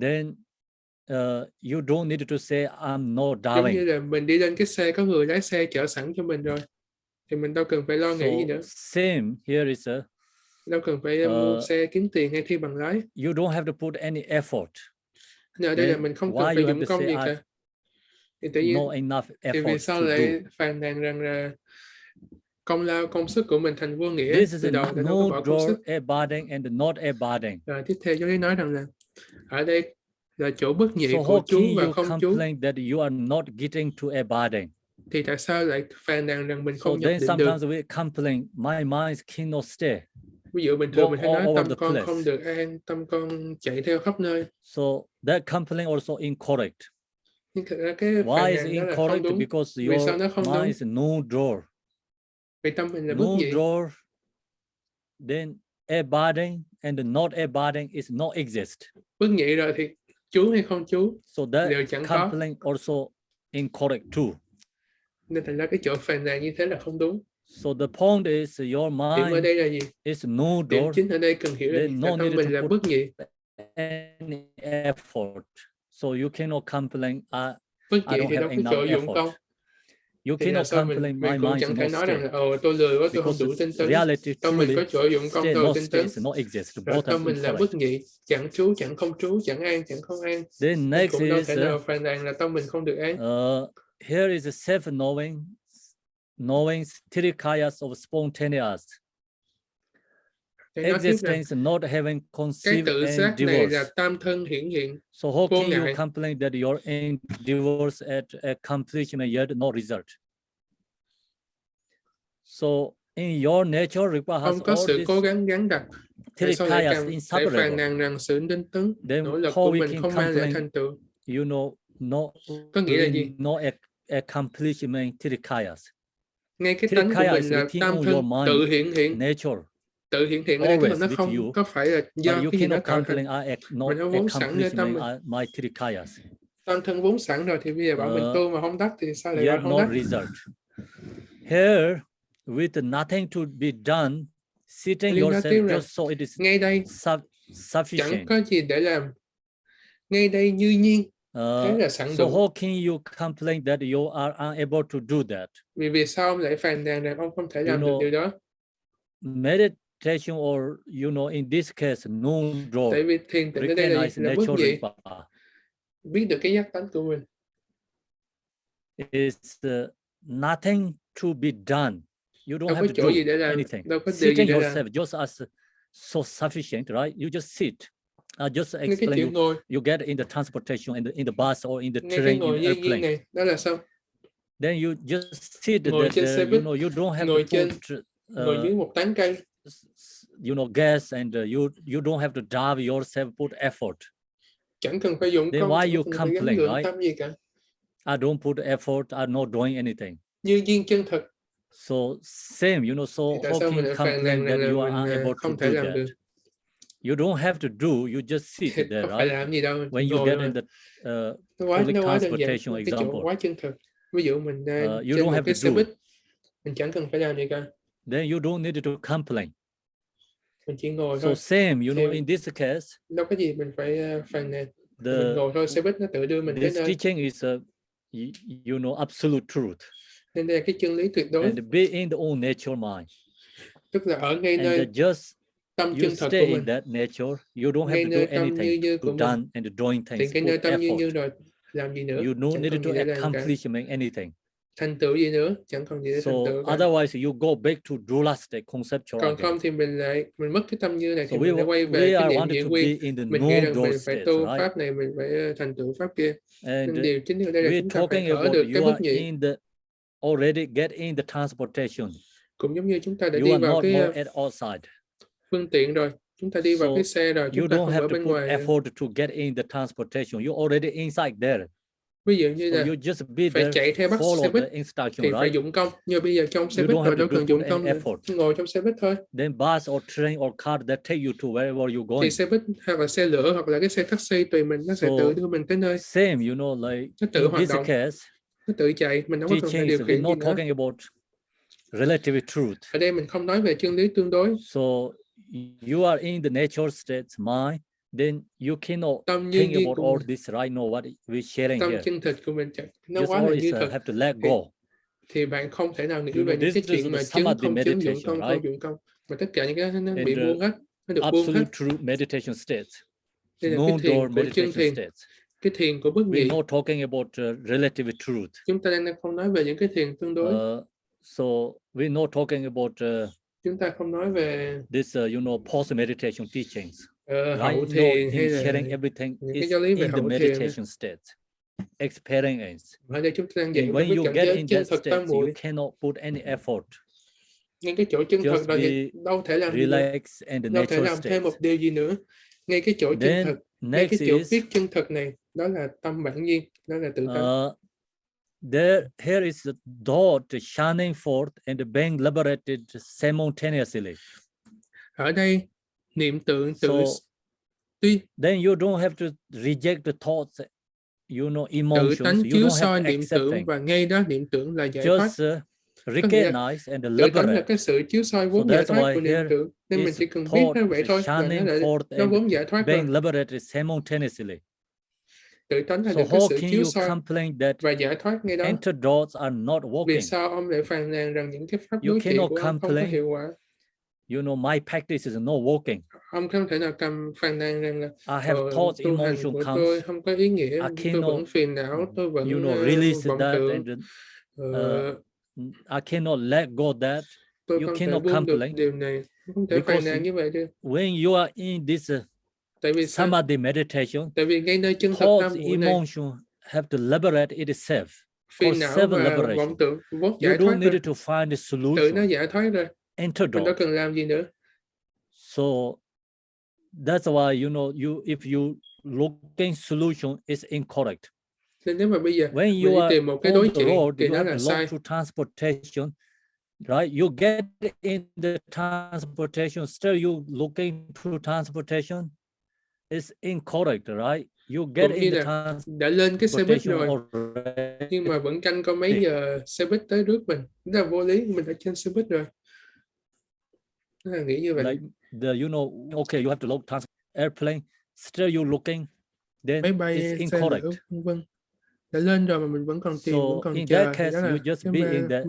then you don't need to say I'm not Giống như driving. là mình đi lên cái xe, có người lái xe chở sẵn cho mình rồi, thì mình đâu cần phải lo nghĩ gì So nữa, same here is đâu cần phải mua xe kiếm tiền hay thi bằng lái. you don't have to put any effort. Nhưng ở đây là Then mình không why cần phải you have dụng to công say gì I cả. Thì tự nhiên, not enough thì vì effort sao to lại do? phàn nàn rằng là công lao, công sức của mình thành vô nghĩa, This is từ đầu đã đâu có no bỏ công sức. door abiding and not abiding. Rồi tiếp theo giáo lý nói rằng là ở đây là chỗ bất nhị So của how chú can và you không chú. complain that you are not getting to abiding? Thì tại sao lại phàn nàn rằng mình So không nhập then định được? sometimes we complain, my mind cannot stay. Ví dụ bình Go thường mình hay all nói over tâm the con place. không được an, tâm con chạy theo khắp nơi. So that complaint also incorrect. Nhưng thực ra cái phàn Why is nàn it đó là không incorrect? đúng. Because Vì sao your nó không đúng? mind is no door. Vì tâm mình là bất No nhị. door, then abiding and not abiding is not exist. Bất nhị rồi thì chú hay không chú So that đều chẳng có. complaint also incorrect too. Nên thành ra cái chỗ phàn nàn như thế là không đúng. So the point is your Điểm ở mind đây là gì? is no Điểm door, chính ở đây cần hiểu là, then gì? no Là tâm need mình to là put bất nhị. any effort. So you cannot complain, Bất I nhị don't thì đâu have có chỗ enough dụng effort. công. You Thì làm cannot sao complain mình my cũng mind is chẳng thể not nói rằng stay. là tôi lười quá, tôi không Because đủ tinh tấn. reality Tâm mình truly có chỗ dụng công, stay tôi not tinh stay tấn. is not exist. Rồi Both tâm are mình là bất incorrect. nhị, chẳng trú, chẳng không trú, chẳng an, chẳng không an. Then Nên next cũng đâu is thể nào phàn nàn là tâm mình không được an. here is a self-knowing, knowing trikayas of spontaneous Để nói tiếp rằng existence, not having cái conceived tự and giác này là divorce. tam thân hiển hiện. So how vô can you ngại. complain that your endeavors at accomplishment yet no result? So in your nature, Ripa has Không có all sự this cố gắng gắn đặt. Tại sao lại trikayas càng để inseparable. phàn nàn rằng sự tinh tấn, Then nỗ lực how của we mình can không mang lại complain, thành tựu? you know, Có nghĩa là gì? no accomplishment trikayas. Ngay cái tánh của mình là tam thân tự hiển hiện. Nature. Tự hiển hiện ở đây tức là nó Always with không you, có phải là do But you cái gì nó cannot tạo thành. complain Mình nó vốn sẵn nơi tâm mình. my trikayas. Tam thân vốn sẵn rồi thì bây giờ bảo mình tu mà không đắc thì sao lại Yet gọi không no đắc? result. Here, with nothing to be done, sitting Liên nói tiếp yourself là just so it is ngay đây sufficient. chẳng có gì để làm. Ngay đây như nhiên. Thế là sẵn So đủ. how can you complain that you are unable to do that? Vì sao ông lại phàn nàn rằng ông không thể làm được điều đó? Meditation or in this case no draw. Tại vì thiền tịnh ở đây là bất nhị. Biết được cái giác tánh của mình. It's nothing to be done. You don't have to do anything. Sitting yourself just as so sufficient, right? You just sit. Just explain. You get in the transportation, in the bus or in the train, in the airplane. Này, đó là sao? Then you just sit that you don't have ngồi to put ngồi dưới một tán cây. Gas and you don't have to drive yourself, put effort. Chẳng cần phải dụng Then công, why you complain, right? tâm gì cả. I don't put effort, I'm not doing anything. Như nhiên chân thực. So same, so how can you complain that you are unable to do that? You don't have to do, you just sit there, right? When you get in the public transportation example, quá chân thực. Ví dụ mình you trên don't một have cái to xe do. buýt, mình chẳng cần phải làm gì cả. Then you don't need to complain. Mình chỉ ngồi So thôi. same, in this case, đâu có gì mình phải phàn nàn. Mình ngồi thôi, xe buýt nó tự đưa mình đến nơi. This teaching is absolute truth. Nên đây là cái chân lý tuyệt đối. And be in the own nature mind. Tức là ở ngay nơi just tâm chân thật của mình. That nature, you don't have to do anything to done and doing things. Thì cái nơi tâm như rồi làm gì nữa? You don't need to accomplish anything. Thành tựu gì nữa? Chẳng còn gì để thành tựu cả. Otherwise you go back to dualistic conceptual. Còn không thì mình mất cái tâm như này thì mình lại quay về cái niệm hiện nguyên. Mình nghĩ rằng mình phải tu pháp này, mình phải thành tựu pháp kia. Nên điều chính ở đây là chúng ta phải ở được cái bất nhị. Already get in the transportation. Cũng giống như chúng ta đã đi vào cái phương tiện rồi, chúng ta đi vào cái xe rồi, chúng ta không ở bên ngoài. You don't have to put effort to get in the transportation. You already inside there. Ví dụ như là phải chạy theo bắt xe buýt thì phải dụng công, nhưng bây giờ trong xe buýt rồi đâu cần dụng công nữa, ngồi trong xe buýt thôi. Then bus or train or car that take you to wherever you going. Thì xe buýt hoặc là xe lửa hoặc là cái xe taxi tùy mình, nó sẽ tự đưa mình tới nơi. Same, you know, like nó tự in hoạt this động, case, nó tự chạy, mình không có cần phải điều khiển gì nữa. talking about relative truth. Ở đây mình không nói về chân lý tương đối. So you are in the natural state mind, then you cannot think about all this right now what we sharing tâm here. chân thực của mình nó Just quá là như always thật. have to let go. Thì bạn không thể nào nghĩ You về know, những cái this chuyện is mà the chứng samadhi không chứng, dụng meditation, công right? không dụng công, mà tất cả những cái nó And bị buông hết, nó được buông hết. absolute true meditation state. Đây là No cái thiền door của chân meditation thiền, state. cái thiền của bất nhị. We're not talking about relative truth. Chúng ta đang không nói về những cái thiền tương đối. So we're not talking about chúng ta không nói về this, you know, post meditation teachings. hậu Right? thiền No, hay là sharing everything những is cái giáo lý về in the hậu thiền. meditation state, experience. Ở đây chúng ta đang dạy And về when cái you cảm get giác in chân that thực state, tam muội. you cannot put any effort. Ngay cái chỗ chân thực là đâu thể làm gì nữa. Relax and the Đâu thể natural làm state. thêm một điều gì nữa. Ngay cái chỗ chân thực, ngay cái chỗ biết chân thực này, đó là tâm bản nhiên, đó là tự tánh. Here is the thought shining forth and being liberated simultaneously. Ở đây niệm tượng tự then you don't have to reject the thoughts, you know, emotions. Tự tánh You chiếu don't have soi to niệm accept tưởng them. và ngay đó niệm tưởng là giải thoát. Just recognize and Tự tánh là liberate. cái sự chiếu soi vốn giải thoát của niệm tưởng, nên mình chỉ cần biết nó vậy thôi là nó vốn giải thoát rồi. Being liberated simultaneously. Tự tánh là được cái sự chiếu soi và giải thoát ngay đó. Antidotes are not working. Vì sao ông lại phàn nàn rằng những cái pháp đối trị của ông không có hiệu quả? You know, my practice is not working. Ông không thể nào phàn nàn rằng là I have thoughts, tu hành emotion của comes. tôi không có ý nghĩa, tôi vẫn phiền não, tôi vẫn release vọng that tưởng. and I cannot let go that. Tôi You không thể cannot buông được complain. điều này, không thể phàn nàn như vậy được. When you are in this samadhi meditation, tại vì ngay nơi chân thật tam muội này, emotion have to liberate itself. Phiền não và vọng tưởng vốn giải thoát rồi. To find a solution. Tự nó giải thoát rồi. Mình đâu cần làm gì nữa. So that's why, you know, if you looking solution is incorrect. Nên nếu mà bây giờ when you tìm một cái đối trị thì nó là sai. Transportation, right? You get in the transportation, still you looking through transportation is incorrect, right? You get in the đã lên cái xe buýt rồi, nhưng mà vẫn canh có mấy giờ xe buýt tới rước mình. Đó là vô lý, mình đã trên xe buýt rồi. Nó là nghĩ như vậy. Like you know, okay, you have to look airplane, still you looking, then máy bay, it's incorrect. Vâng. Đã lên rồi mà mình vẫn còn tìm, vẫn còn in chờ. That case, you just be in that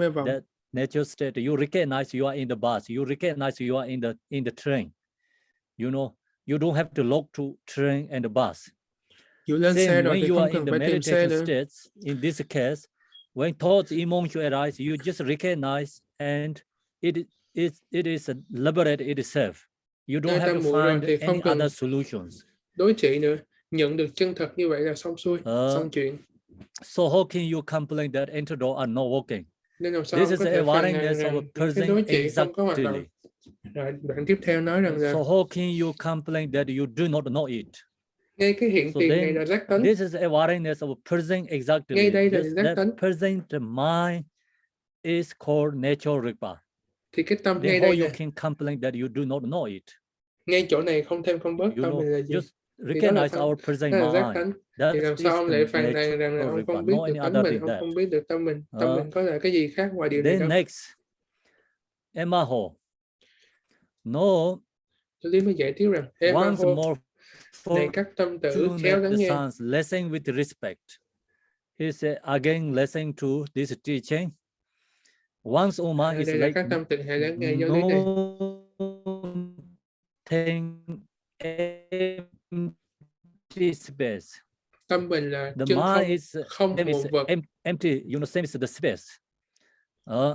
natural state. You recognize you are in the bus. You recognize you are in the train. You know, you don't have to look to train and the bus. Dụ lên xe rồi thì không cần phải tìm xe nữa. States, in this case, when thoughts, emotions arise, you just recognize and it is liberate itself. You don't have to find any other solutions. Đối trị nữa, nhận được chân thật như vậy là xong xuôi, xong chuyện. So how can you complain that antidote are not working? Nên làm sao This is a awareness of a person exactly. Rồi, đoạn tiếp theo nói rằng là so how can you complain that you do not know it? Ngay cái hiện tiền này là giác tánh. This is awareness of a person exactly. Ngay đây là giác tánh. Present mind is called Naropa. Thì cái tâm ngay đây you can complain that you do not know it. Ngay chỗ này không thêm không bớt, tâm mình là gì? Recognize our present mind. Thì làm sao ông lại phàn nàn rằng là ông không biết được tánh mình, ông không biết được tâm mình có là cái gì khác ngoài điều này đâu. Next, Emaho. No. Lý mới giải thích rằng Emaho này các tâm tử khéo lắng nghe. Listen with respect. He said again, listen to this teaching. Once Uma is like các tâm tử hãy lắng nghe giáo lý này. Empty space. Tâm mình là the chân mind is không một vật. Empty, you know, same as the space.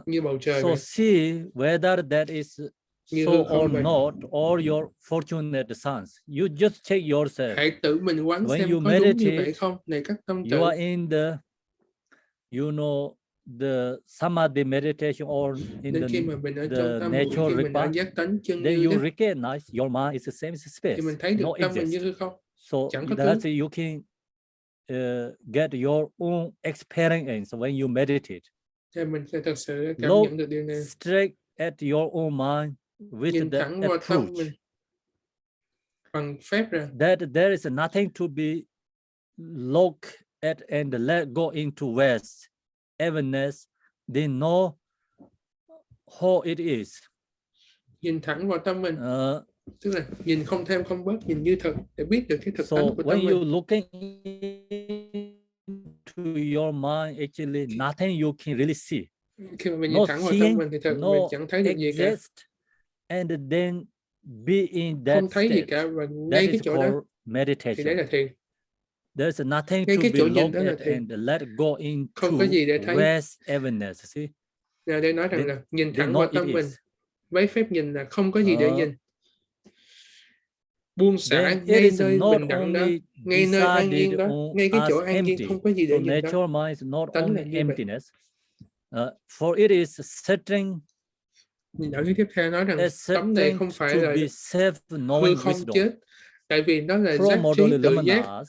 Như bầu trời. So see whether that is so or not, or your fortunate sons. You just check yourself. Hãy tự mình quán when xem you có meditate, đúng như vậy không? Này các tâm tử. You are in the, you know, the samadhi meditation or in the natural ripa, then you recognize your mind is the same as space. Thì mình thấy được no tâm mình như hư không? So that's you can get your own experience when you meditate. Thì mình sẽ thực sự cảm Look nhận được điều này. straight at your own mind with Nhìn that thẳng vào tâm approach. mình bằng phép rằng That there is nothing to be look at and let go into West awareness. They know how it is. nhìn thẳng vào tâm mình, tức là nhìn không thêm không bớt, nhìn như thực để biết được cái thực So tánh của tâm when you mình. looking to your mind, actually nothing you can really see. Khi mà mình nhìn No thẳng vào tâm seeing, mình thì thực no mình chẳng thấy được gì cả, exist, and then be in that không thấy gì state. cả, và That ngay cái is chỗ đó called thì đấy meditation. là thiền. There's nothing Ngay to cái be chỗ nhìn looked đó là at thiền. and let go into Không có gì để thấy. West awareness. See, Là đây nói rằng là nhìn they thẳng know vào tâm it mình is. với phép nhìn là không có gì để nhìn. Buông xả Then it ngay is nơi not bình đẳng đó, only ngay nơi an decided nhiên đó, on ngay cái chỗ as an nhiên empty. không có gì So để nhìn đó. natural mind is not Tánh là only như vậy. emptiness, for it is sitting Nhìn ở cái tiếp theo nói rằng tấm này không phải to là be hư self-knowing không wisdom. chết, tại vì nó là giác trí Pro-modal tự giác, luminas.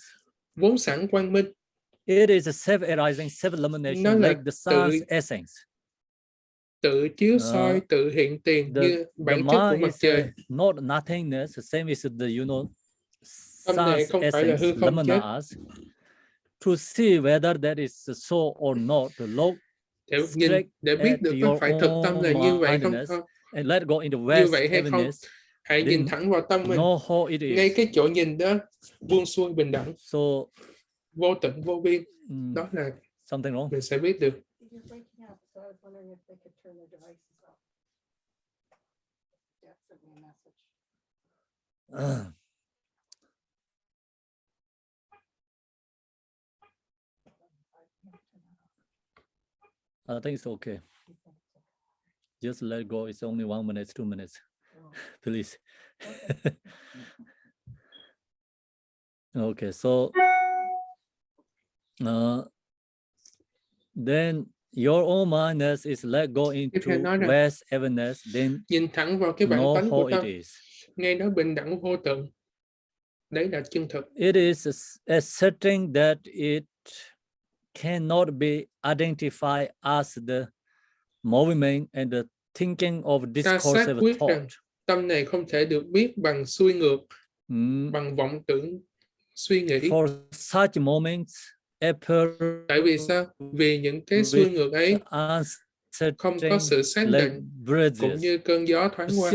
vốn sẵn quang minh. It is a self-arising, Nó self-illumination là like the sun's essence. tự chiếu soi, tự hiện tiền như bản chất của mặt trời. Not nothingness, same as the Tâm này sun's không phải là essence, hư không chết. luminas. To see whether that is so or not, to look để biết được có phải thực tâm là như vậy không thôi. And let go in the Như West vậy hay không? Hãy nhìn thẳng vào tâm mình. Ngay cái chỗ nhìn đó buông xuôi bình đẳng. So, vô tận vô biên. Đó là something wrong. Mình sẽ biết được. I think it's okay. Just let go. It's only 1 minute, 2 minutes. Please. Okay, so then your own mindness is let go into West awareness. Then nhìn thẳng vào cái bản know tánh của how tâm. it is. Ngay đó bình đẳng vô tận. Đấy là chân thực. It is asserting that it cannot be identified as the movement and the thinking of discursive thought. Tâm này không thể được biết bằng xuôi ngược, bằng vọng tưởng suy nghĩ. For such moments, tại vì sao? Vì những cái xuôi ngược ấy không có sự xác định, cũng như cơn gió thoáng qua.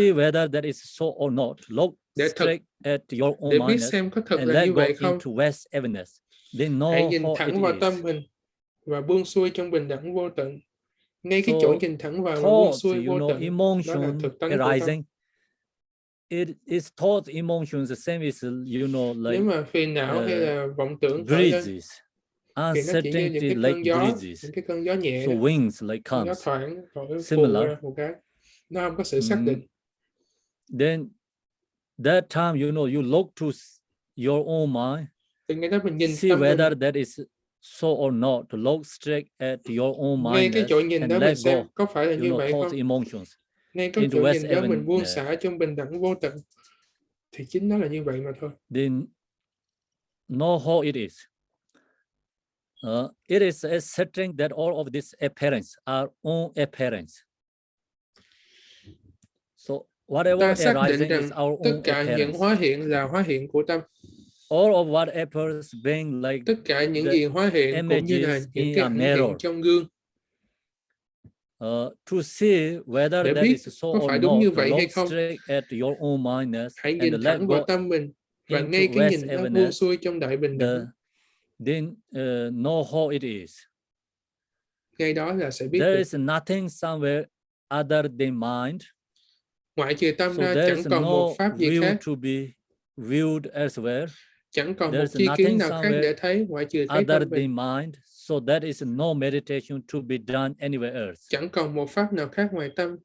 Để biết xem có thật là như vậy không. Hãy nhìn thẳng vào tâm mình và buông xuôi trong bình đẳng vô tận. Ngay cái chỗ nhìn thẳng vào và buông xuôi vô tận, đó là thực tánh của tâm. It is thought emotions the same as like nếu mà phiền não hay là vọng tưởng khởi lên thì nó chỉ như những cái cơn gió, những cái cơn gió nhẹ, so wings like comes, gió thoảng thổi similar ra một cái, nó không có sự xác định. Then that time you look to your own mind, từ ngay đó mình nhìn see whether that is so or not, to look straight at your own mind, ngay cái chỗ nhìn đó mình xem có phải là như vậy không. Emotions. Ngay cái chỗ nhìn đó mình buông xả trong bình đẳng vô tận, thì chính nó là như vậy mà thôi. Then know how it is. It is asserting that all of these appearances are own appearance. So whatever ta xác định arising rằng is our tất own cả appearance. những hóa hiện là hóa hiện của tâm. All of what appears being like tất cả những gì hóa hiện cũng như là những cái ảnh hiện trong gương. To see whether để that biết is so có or phải đúng not, như vậy hay không, at your own mindness, hãy nhìn thẳng vào tâm mình và ngay cái nhìn đó buông xuôi trong đại bình đẳng. Then know how it is. Ngay đó là sẽ biết there được. is nothing somewhere other than mind. Ngoại trừ tâm So ra there chẳng is còn no một pháp gì khác. to be viewed elsewhere. Chẳng còn một chi kiến nào khác để thấy ngoại trừ thấy tâm mình. Mind. So there is no meditation to be done anywhere else. Chẳng còn một pháp nào khác ngoài tâm.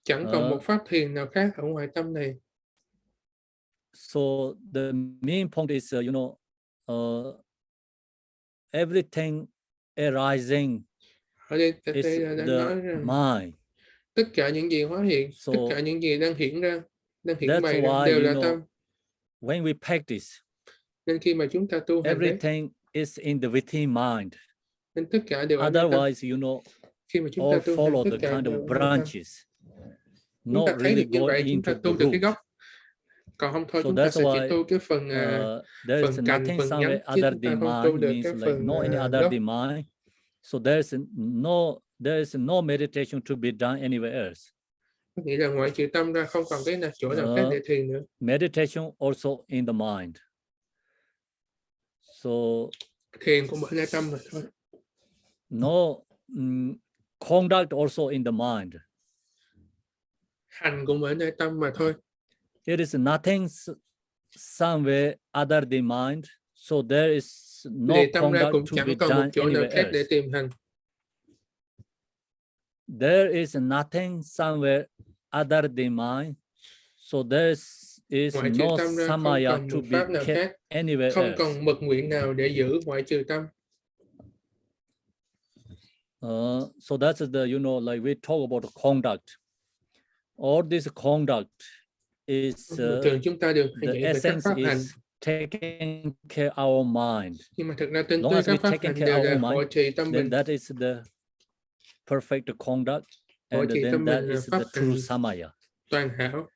Chẳng còn một pháp thiền nào khác ở ngoài tâm này. So the main point is, everything arising is the mind. Tất cả những gì hóa hiện, So, tất cả những gì đang hiển ra, đang hiển bày ra why, đều là tâm. When we practice, Nên khi mà chúng ta tu hành everything is in the within mind. Nên tất cả đều ở nơi tâm. Otherwise, you know, Khi mà chúng ta all tu hành, follow tất the cả kind đều of ở nơi tâm. branches, Chúng not ta thấy really được như going vậy, chúng ta into tu the được cái root. gốc. Còn không thôi, So chúng ta that's sẽ chỉ why tu cái phần there is phần cành, nothing phần nhánh, somewhere chứ other chúng ta than không tu mind, được means cái like phần no any other gốc. than mind. So there is no meditation to be done anywhere else. Có nghĩa là ngoại trừ tâm ra không còn cái chỗ nào khác để thiền nữa. Meditation also in the mind. So Thiền cũng ở nơi tâm mà thôi. no conduct also in the mind. Hành cũng ở nơi tâm mà thôi. It is nothing somewhere other than mind. So there is no Lìa tâm ra conduct cũng to chẳng be còn một done chỗ nào anywhere khác để else. tìm hành. There is nothing somewhere other than mind. So there is Ngoại trừ no tâm ra không samaya còn to một be pháp nào kept khác, anywhere không else. còn mật nguyện nào để giữ ngoại trừ tâm. So that's the, you know, like we talk about conduct. All this conduct is Thường chúng ta được the dạy về các essence pháp hành. is taking care our mind. Nhưng mà thực ra trên Long tới as các we pháp taking hành care đều our là hộ mind, trì tâm then mình. that is the perfect conduct, Hộ and trì then tâm that mình là is pháp the true hành samaya. toàn hảo.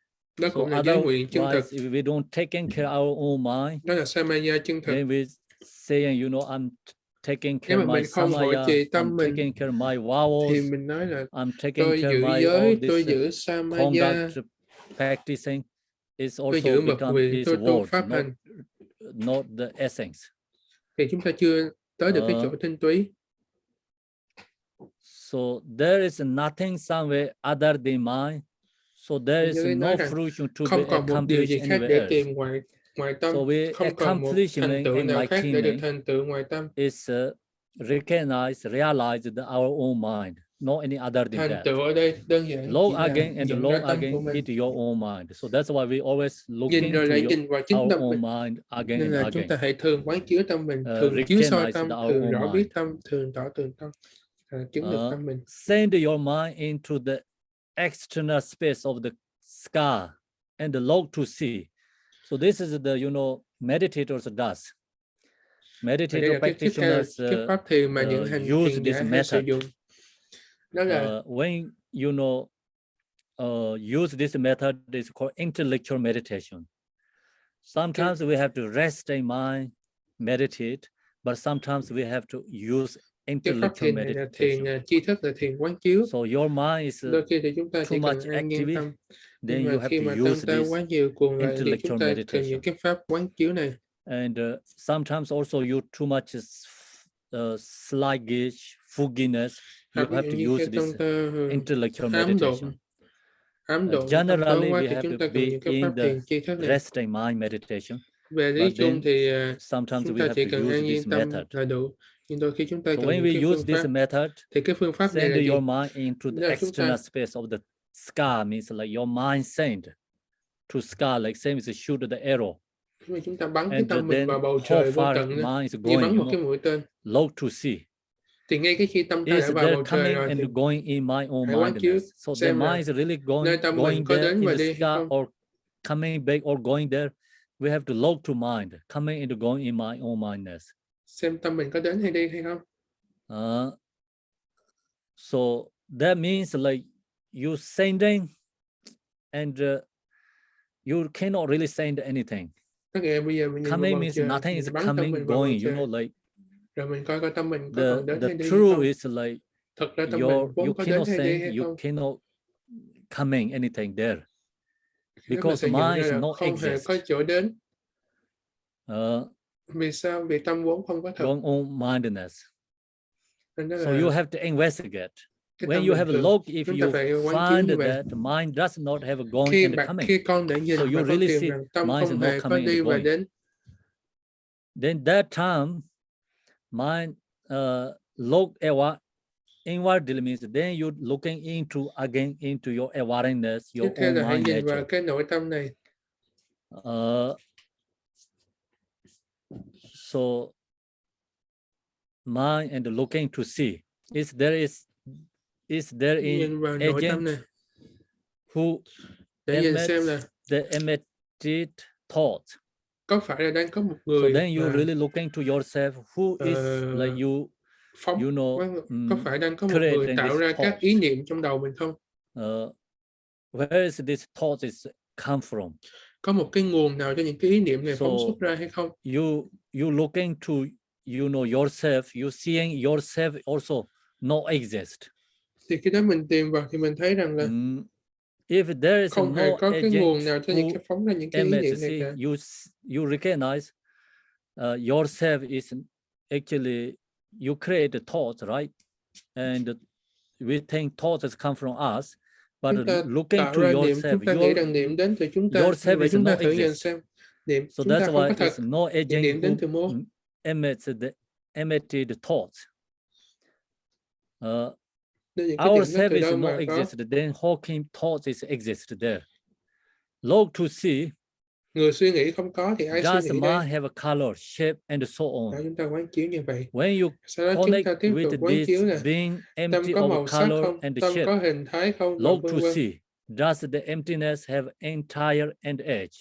Đó So cũng là giới nguyện chân thực. otherwise, if we don't taking care our own mind, Đó là samaya chân thực. then we saying, you know, I'm taking Nếu care mà my mình không hộ samaya, trì tâm I'm mình, taking care my thì vowels, mình nói là I'm taking tôi care giữ my giới, all tôi this giữ samaya, conduct practicing is tôi also giữ mật become nguyện, is tôi tu word, pháp hành. not the essence. Thì chúng ta chưa tới được cái chỗ tinh túy. So there is nothing somewhere other than mind. So there is no fruition to Không be còn một điều gì accomplished khác để anywhere else. tìm ngoài tâm. So we Không còn một thành tựu nào khác để được thành tựu ngoài tâm. is recognize, realize our own mind, not any other than Thành that. tựu ở đây đơn giản Long chỉ là again and nhận long ra tâm của again mình. into your own mind. So that's why we always looking Nhìn to rồi lại nhìn vào chính our tâm own mình. mind again Nên and là chúng again. ta hãy thường quán chiếu tâm mình, thường chiếu soi tâm, Recognize our thường own rõ biết mind. tâm, thường tỏ tường tâm, chứng được tâm mình. Send your mind into the external space of the sky and look to see. So this is the, you know, meditators does. Meditator practitioners pháp thiền mà những hành use thiền this giả hay sử method. dụng. Đó là When you know use this method, is called intellectual meditation. Sometimes we have to rest in mind, meditate, but sometimes we have to use cái pháp intellectual thiền này là meditation. thiền tri thức, là thiền quán chiếu. So your mind is Đôi khi thì chúng ta chỉ too cần much an nhiên active, tâm. then Nhưng you mà have khi to mà tâm use ta this quá nhiều cuồng lại thì chúng ta cần những cái pháp quán chiếu này. And sometimes also you too much sluggish, fogginess, you have to use this intellectual meditation. Generally, we have to be in the resting mind meditation. Về lý chung thì sometimes chúng we ta have chỉ to cần use an nhiên this tâm method. là đủ. Nhưng đôi khi chúng ta So cần when những we cái use phương this pháp, method, thì cái phương pháp này send là gì? your mind into the Là chúng external ta space of the sky, means like your mind send to sky, like same as shoot the arrow. Khi mà chúng ta bắn cái And tâm mình then vào bầu how trời vô far tận, mind is như going, bắn you một cái know, mũi tên, look to see. thì ngay cái khi tâm ta Is đã vào there bầu trời coming rồi and thì going in my own hãy quán chiếu mindedness? So the xem là mind is really nơi tâm mình going có there đến in và the đi hay sky không. or coming back or going there. We have to look to mind, coming and going in my own mindedness. Xem tâm mình có đến hay đi hay không. So that means like you sending and you cannot really send anything. Bây giờ mình nhìn vào Coming bầu means trời, nothing is mình bắn tâm coming, mình vào bầu going, you trời. know, like Rồi mình coi tâm mình có còn đến hay the đi hay truth không. is like Thật ra tâm mình vốn you có đến cannot hay đi send, hay you không. cannot coming anything there. Mình Because sẽ nhận mind ra is là not không hề exist. có chỗ đến. Vì sao? Vì tâm vốn không có thật. Your own mindedness. So là you have to investigate. cái When tâm you bình have a thường. look, if Chúng ta you phải quán chiếu như find vậy. that the mind does not have a going and coming, Khi con để nhìn so và you con really tìm see rằng tâm mind is không not hề có coming đi and và going. đến, Then that time, mind look at inwardly means then you looking into again into your awareness, your tiếp theo là own hãy mind nhìn vào nature. cái nội tâm này. So mind and looking to see is there Nhìn vào in nội tâm agent này who để nhìn xem là emits the emitted thought. có phải là đang có một So người then you mà really look into yourself, who is like you có phải đang có một người creating tạo this ra các thought? ý niệm trong đầu mình không? Where is this thought is come from? Có một cái nguồn nào cho những cái ý niệm này phóng xuất ra hay không? You looking to yourself, you seeing yourself also not exist. Thì khi đó mình tìm vào thì mình thấy rằng là if there is không hề no có cái nguồn nào cho những who cái phóng ra những cái ý niệm này cả. you recognize yourself is actually you create the thoughts, right? And we think thoughts come from us, but looking to yourself, chúng ta nghĩ rằng niệm đến từ chúng ta, yourself is chúng ta no thử nhận exist. xem niệm So chúng ta that's không có why thật, it's no agent niệm đến từ who mô. emitted thoughts. Nên những cái niệm nó Ourself từ is đâu no mà có? exist, then how can thoughts is exist there? Look to see. Người suy nghĩ không có thì ai suy Does nghĩ mind đây? have a color, shape, and so on? Chúng ta quán chiếu như vậy. When you Sau đó chúng connect ta tiếp tục with quán this chiếu là being tâm empty có of màu sắc color không, and tâm shape, có hình thái không, look vân to vân. see. Does the emptiness have entire and edge?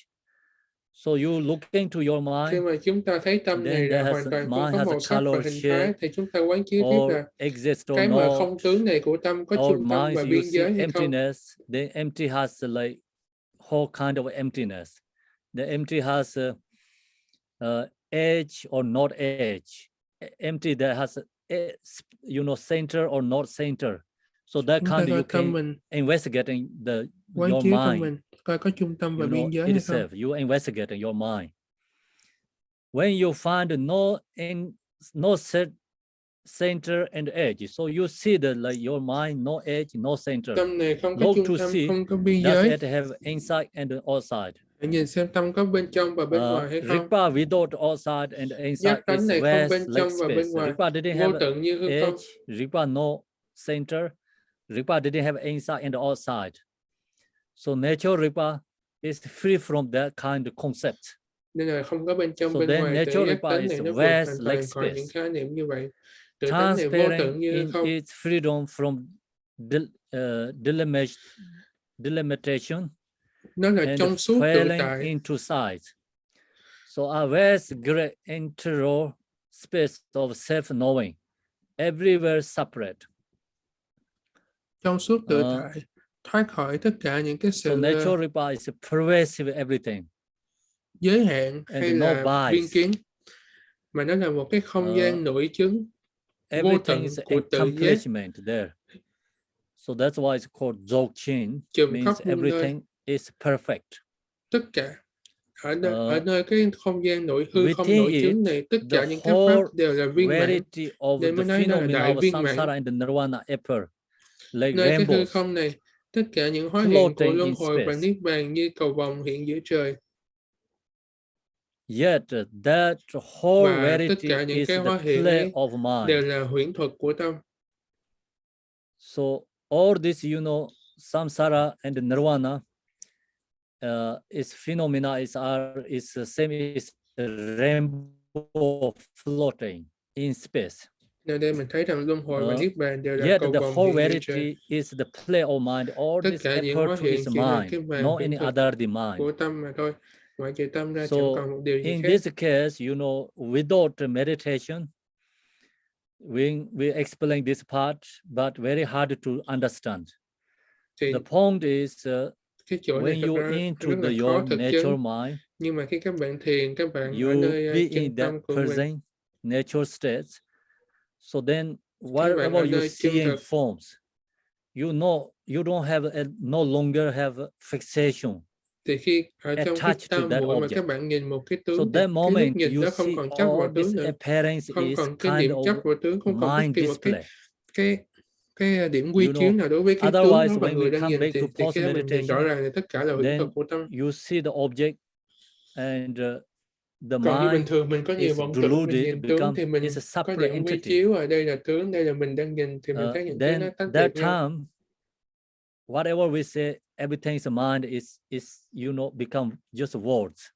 So you look into your Khi mind. mà chúng ta thấy tâm này là hoàn toàn không có màu sắc và hình thái thì chúng ta quán chiếu tiếp là cái mà không tướng này của tâm có trung tâm và biên giới hay không? The empty has like whole kind of emptiness. The empty has edge or not edge. Empty that has center or not center. So that kind of you can investigate your mind. Coi có trung tâm và biên giới hay không? You investigate your mind. When you find no center and edge, so you see that like your mind no edge, no center. Tâm này không có trung tâm, không có biên giới. Does it have inside and outside? Hãy nhìn xem tâm có bên trong và bên ngoài hay không? Ripa without outside and inside is vast like space. Ripa didn't have edge. Ripa no center. Ripa didn't have inside and outside. So natural Ripa is free from that kind of concept. Nên là không có bên trong bên ngoài. Natural Ripa is vast like space. Những khái niệm như vậy. Tự tánh này vô tận như không. Its freedom from delimitation. Nó là trong suốt tự tại. Into size. So a vast great integral space of self-knowing, everywhere separate. Trong suốt tự tại, thoát khỏi tất cả những cái sự natural Ripa is pervasive everything. Giới hạn hay là biên kiến, mà nó là một cái không gian nội chứng vô tận của tự giác. So that's why it's called DZOGCHEN, means everything is perfect. Tất cả ở nơi cái không gian nội hư không nội chứng này, tất cả những cái pháp đều là viên mãn. Nên mới nói là đại viên mãn. Nơi cái hư không này, tất cả những hóa hiện của luân hồi và niết bàn như cầu vồng hiện giữa trời. Yet that whole verity is the play of mind. Đều là huyễn thuật của tâm. So all this, samsara and nirvana is phenomena is the same as a rainbow floating in space. Nên đây mình thấy rằng luân hồi và niết bàn đều là cầu vồng hiện giữa trời. Is the play of mind. All this effort to is mind, not any other mind. Của tâm mà thôi. Ngoại trừ tâm ra chẳng còn một điều gì khác. In this case, without meditation, we explain this part, but very hard to understand. The point is when you into your natural mind, nhưng mà khi các bạn thiền, các bạn you ở nơi be in that present natural states. So then, whatever you see in forms, you don't have no longer have fixation. Thì khi ở trong cái tam muội mà các bạn nhìn một cái tướng, cái lúc nhìn đó không còn chấp vào tướng nữa, không còn cái điểm chấp vào tướng, không còn bất kỳ một cái điểm quy chiếu nào đối với cái tướng đó mà người đang nhìn, thì khi đó mình nhìn rõ ràng là tất cả là huyễn thuật của tâm. You see the object and the mind. Còn như bình thường mình có nhiều vọng tưởng, mình nhìn tướng thì mình có điểm quy chiếu, ở đây là tướng, đây là mình đang nhìn, thì mình thấy những cái nó tách biệt nhau. Whatever we say, everything is mind is become just words.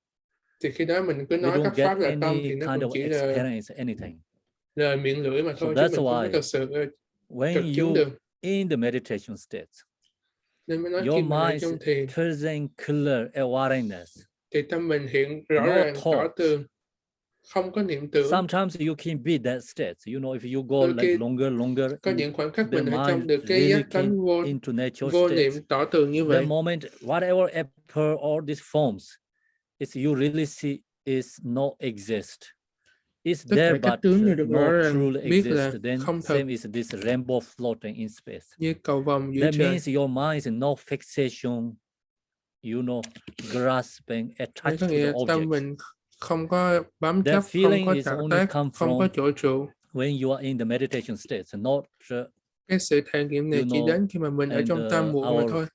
Thì khi đó mình cứ nói các pháp là tâm thì nó cũng chỉ là lời miệng lưỡi mà thôi, chứ mình không có thật sự thực chứng được. In the meditation state, nên mới nói your khi mình mind trong thiền, present clear awareness. thì tâm mình hiện rõ no ràng tỏ thought. tường, không có niệm tưởng. Sometimes you can be that state. You know, if you go Đôi like khi longer, có những khoảnh khắc the mình ở trong mind được cái really giác tánh came into natural vô state. niệm tỏ tường như The vậy. moment, whatever appear, all these forms, it's you really see is not exist. It's Tất there cả các but tướng đều được rõ not ràng truly biết exist. là Then không thật, same is this rainbow floating in space. như cầu vồng giữa That trời. means your mind is no fixation, you know, grasping, Đây attached có to nghĩa the tâm object. mình không có bám That chấp, không feeling có is tạo only tác, come không có from chỗ trụ. when you are in the meditation state, not Cái sự trải nghiệm này you chỉ know, đến khi mà mình ở and trong tam muội mà our thôi.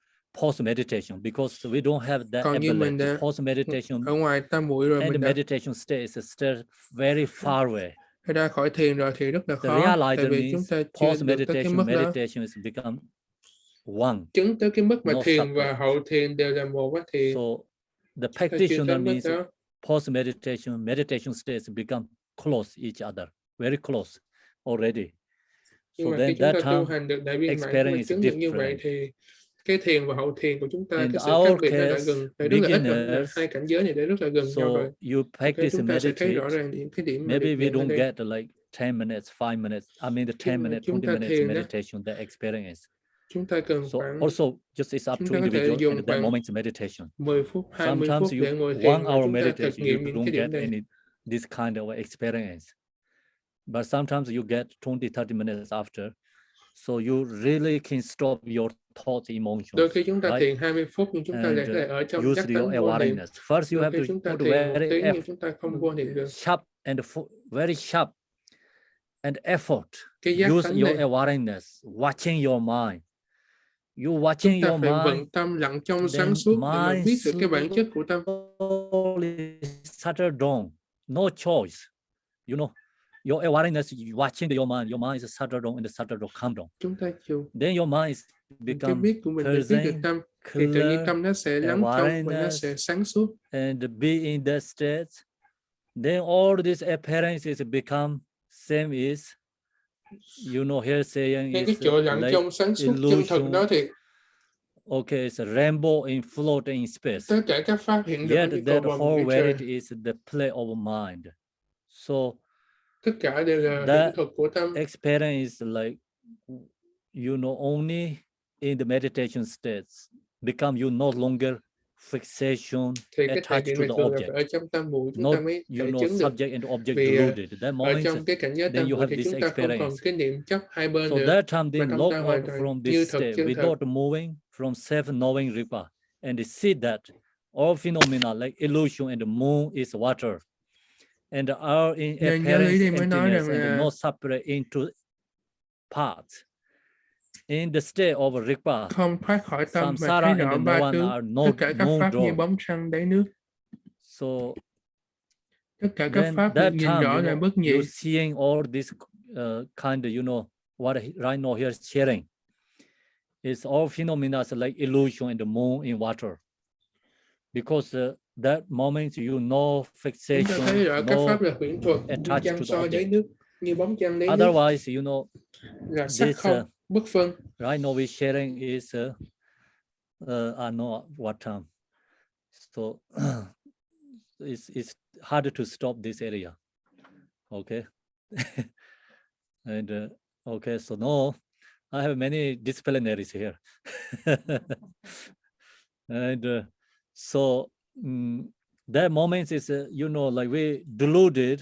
post meditation, because we don't have that Còn như mình ability. đã Post meditation ở ngoài tam muội rồi, and the mình đã meditation state is still very far away. ra khỏi thiền rồi thì rất là The khó, realizer tại vì chúng means ta chưa post được tới cái meditation, mức đó. meditation is become one. Chứng tới cái mức mà Not thiền và separate. hậu thiền đều là một á, thì So the ta chưa practitioner tới mức means đó. post meditation states become close each other, very close already. Nhưng So mà khi then chúng ta that tu time hành được đại viên mãn, experience mà is chứng được như vậy different. thì cái thiền và hậu thiền của chúng ta, In cái sự khác our biệt nó đã case, gần, đã rất là ít rồi. beginners, Hai cảnh giới này đã rất là gần nhau rồi. so you Thế practice chúng ta sẽ thấy meditate. rõ ràng những cái điểm mà Maybe được we nhận ở don't đây. get like 10 minutes, 5 minutes. I mean the 10 Khi mà minutes, chúng 20 ta minutes thiền đó, meditation, that experience. chúng ta cần So khoảng, also just it's up chúng to ta có thể individual dùng and that khoảng moment's meditation. 10 phút, 20 phút Sometimes để you ngồi 1 thiền và hour chúng ta thực meditation, you nghiệm những don't cái điểm get này. any this kind of experience. But sometimes you get 20, 30 minutes after. So you really can stop your thoughts, emotions. Đôi khi chúng ta right? thiền 20 phút nhưng chúng ta And lại ở trong giác use your tánh vô niệm. awareness. First you Đôi have khi to chúng ta put thiền một very tiếng nhưng chúng ta không vô niệm được. sharp and very sharp and effort. Cái giác Use tánh your này, awareness, watching your mind. You chúng watching ta your phải mind, vận tâm lặng trong sáng then suốt để mà mind biết được cái bản chất của tâm. slowly settle down. No choice. You know, your awareness, watching your mind is settle down and settle down, calm down. Chúng ta chịu Then your mind cái become biết của mình để biết được present, tâm, thì tự nhiên clear, tâm nó sẽ lắng trong và nó sẽ sáng suốt. and be in that state. Then all these appearances become same is, you know, here saying Nên cái is chỗ lặng like trong sáng suốt chân thực đó illusion. thì Okay, it's a rainbow in floating in space. tất cả các pháp hiện được ở Yet cái cầu that vồng whole giữa trời. reality is the play of mind. So Tất cả đều là that hiện thực của tâm. experience is like, you know, only in the meditation states become you no longer fixation Thì cái thời attached điểm to này the thường là object. phải ở trong tam muội chúng Not, ta mới you thể know, chứng được. subject and object Vì deluded. That ở moment, trong cái cảnh giới then tam you muội have thì this chúng ta không còn experience. cái niệm chấp hai bên So nữa, that time they mà tâm look ta out hoàn toàn from như this thực state chân thật. without moving from self-knowing Ripa, and they see that all phenomena like illusion and the moon is water, and our in Nên giáo lý appearance đây mới nói emptiness rằng and là not separate into parts. In the state of Ripa, không thoát khỏi tâm mà samsara thấy and rõ the ba nirvana tướng, are tất cả các no pháp như door. bóng trăng đáy nước. So Tất cả các then pháp được that nhìn time, rõ you là know, bất nhị. you're seeing all this kind of, you know, what right now here is sharing. It's all phenomena like illusion and the moon in water. Because that moment you know Chúng ta thấy rõ fixation, các no pháp là huyễn thuật, như attached trăng to the soi đáy object. nước, như bóng trăng đáy nước, Otherwise, you know, là sắc this không, bất phân. right now we sharing is I know what time. So it's harder to stop this area. Okay. And okay, so no, I have many disciplinaries here. And so that moment is you know, like we deluded,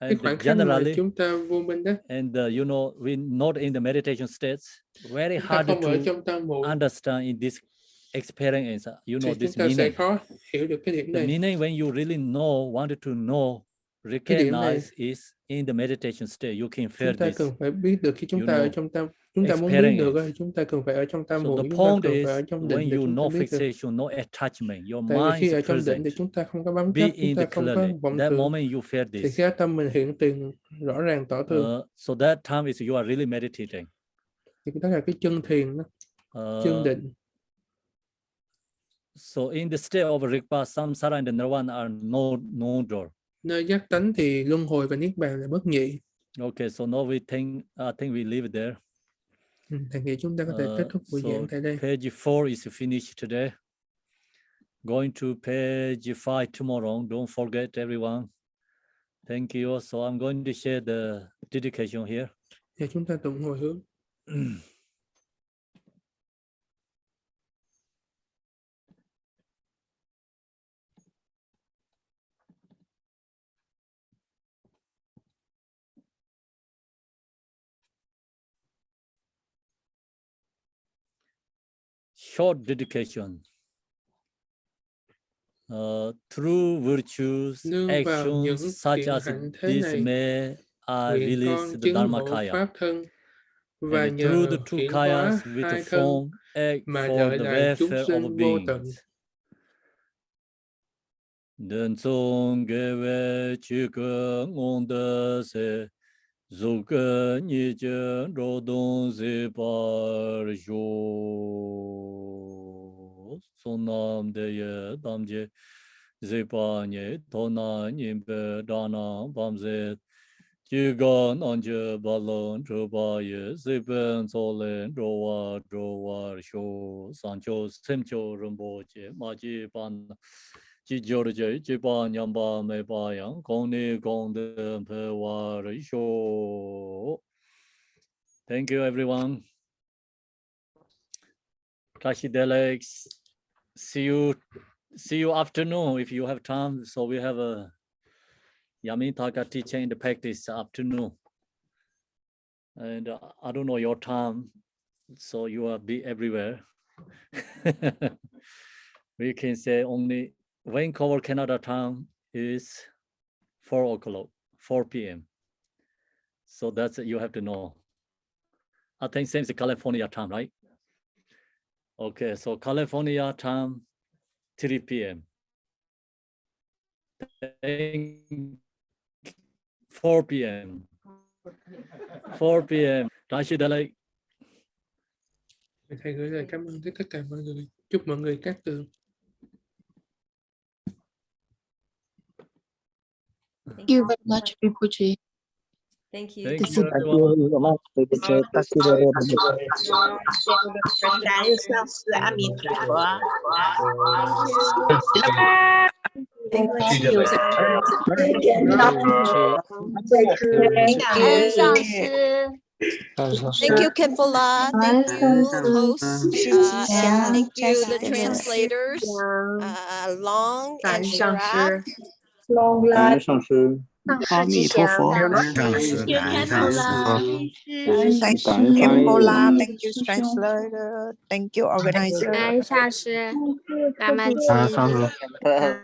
Cái and khoảnh khắc mà generally, chúng ta vô minh đó, and you know, we not in the meditation states, very chúng ta hard không ở to trong tam muội, understand in this experience, you know, thì chúng this ta sẽ meaning. khó hiểu được cái điểm The này. meaning when you really know, wanted to know, Cái điểm này recognize is in the meditation state. You can feel chúng ta this. cần phải biết được khi chúng you ta ở know, trong tam, chúng ta muốn biết được experience. thì chúng ta cần phải ở trong tam So muội, the chúng ta point cần is phải ở trong định when để you chúng ta no biết được. fixation, no attachment, your Tại vì mind khi ở is trong định present. thì chúng ta không có bám Be chấp, chúng in ta the không có clearly. vọng That tưởng, moment you feel thì this. khi tâm mình hiện tiền rõ ràng tỏ tường. So that time is you are really meditating. Thì đó là cái chân thiền đó, chân định. So in the state of Rigpa, samsara and the nirvana are no door. Nơi giác tánh thì luân hồi và niết bàn là bất nhị. Okay, so now we think we leave it there. Thầy nghĩ chúng ta có thể kết thúc buổi giảng tại đây. Page 4 is finished today. going to page 5 tomorrow. Don't forget, everyone. Thank you. So I'm going to share the dedication here. Và chúng ta tụng hồi hướng. Short dedication. Through virtues, actions such as this may release the Dharmakaya. And through the two kayas with the form act for the welfare of beings. Đơn song gewe chika ngonda se zuka nije rodon se par jo sonam de damje zepa nye tona nyimbe dana bamze Chigan anje balon trobaye zepen solen drowa sho sancho semcho Rinpoche maji pan chi jorje chi pa nyamba me pa yang kongni kongde pe war sho. Thank you everyone. Kashi Delex, see you afternoon if you have time. So we have a Yamitaka teaching in the practice afternoon. And I don't know your time, so you will be everywhere. We can say only Vancouver, Canada time is 4 o'clock, 4 p.m. So that's you have to know. I think same as the California time, right? Okay, so California time, 3 p.m. 4 p.m. 4 p.m. Rashi Dalai. Thầy gửi lời cảm ơn tới tất cả mọi người. Chúc mọi người cát tường. Thank you very much, Rinpoche. Thank you. Thank you everyone. Thank you, Khenpo. Thank you, host. Thank you, the translators, Long and Shrap. Long life. 阿弥陀佛，上师感恩上师。 Thank you, Khenpo. Thank you, translator. Thank you, organizer. 感恩上师，咱们上师。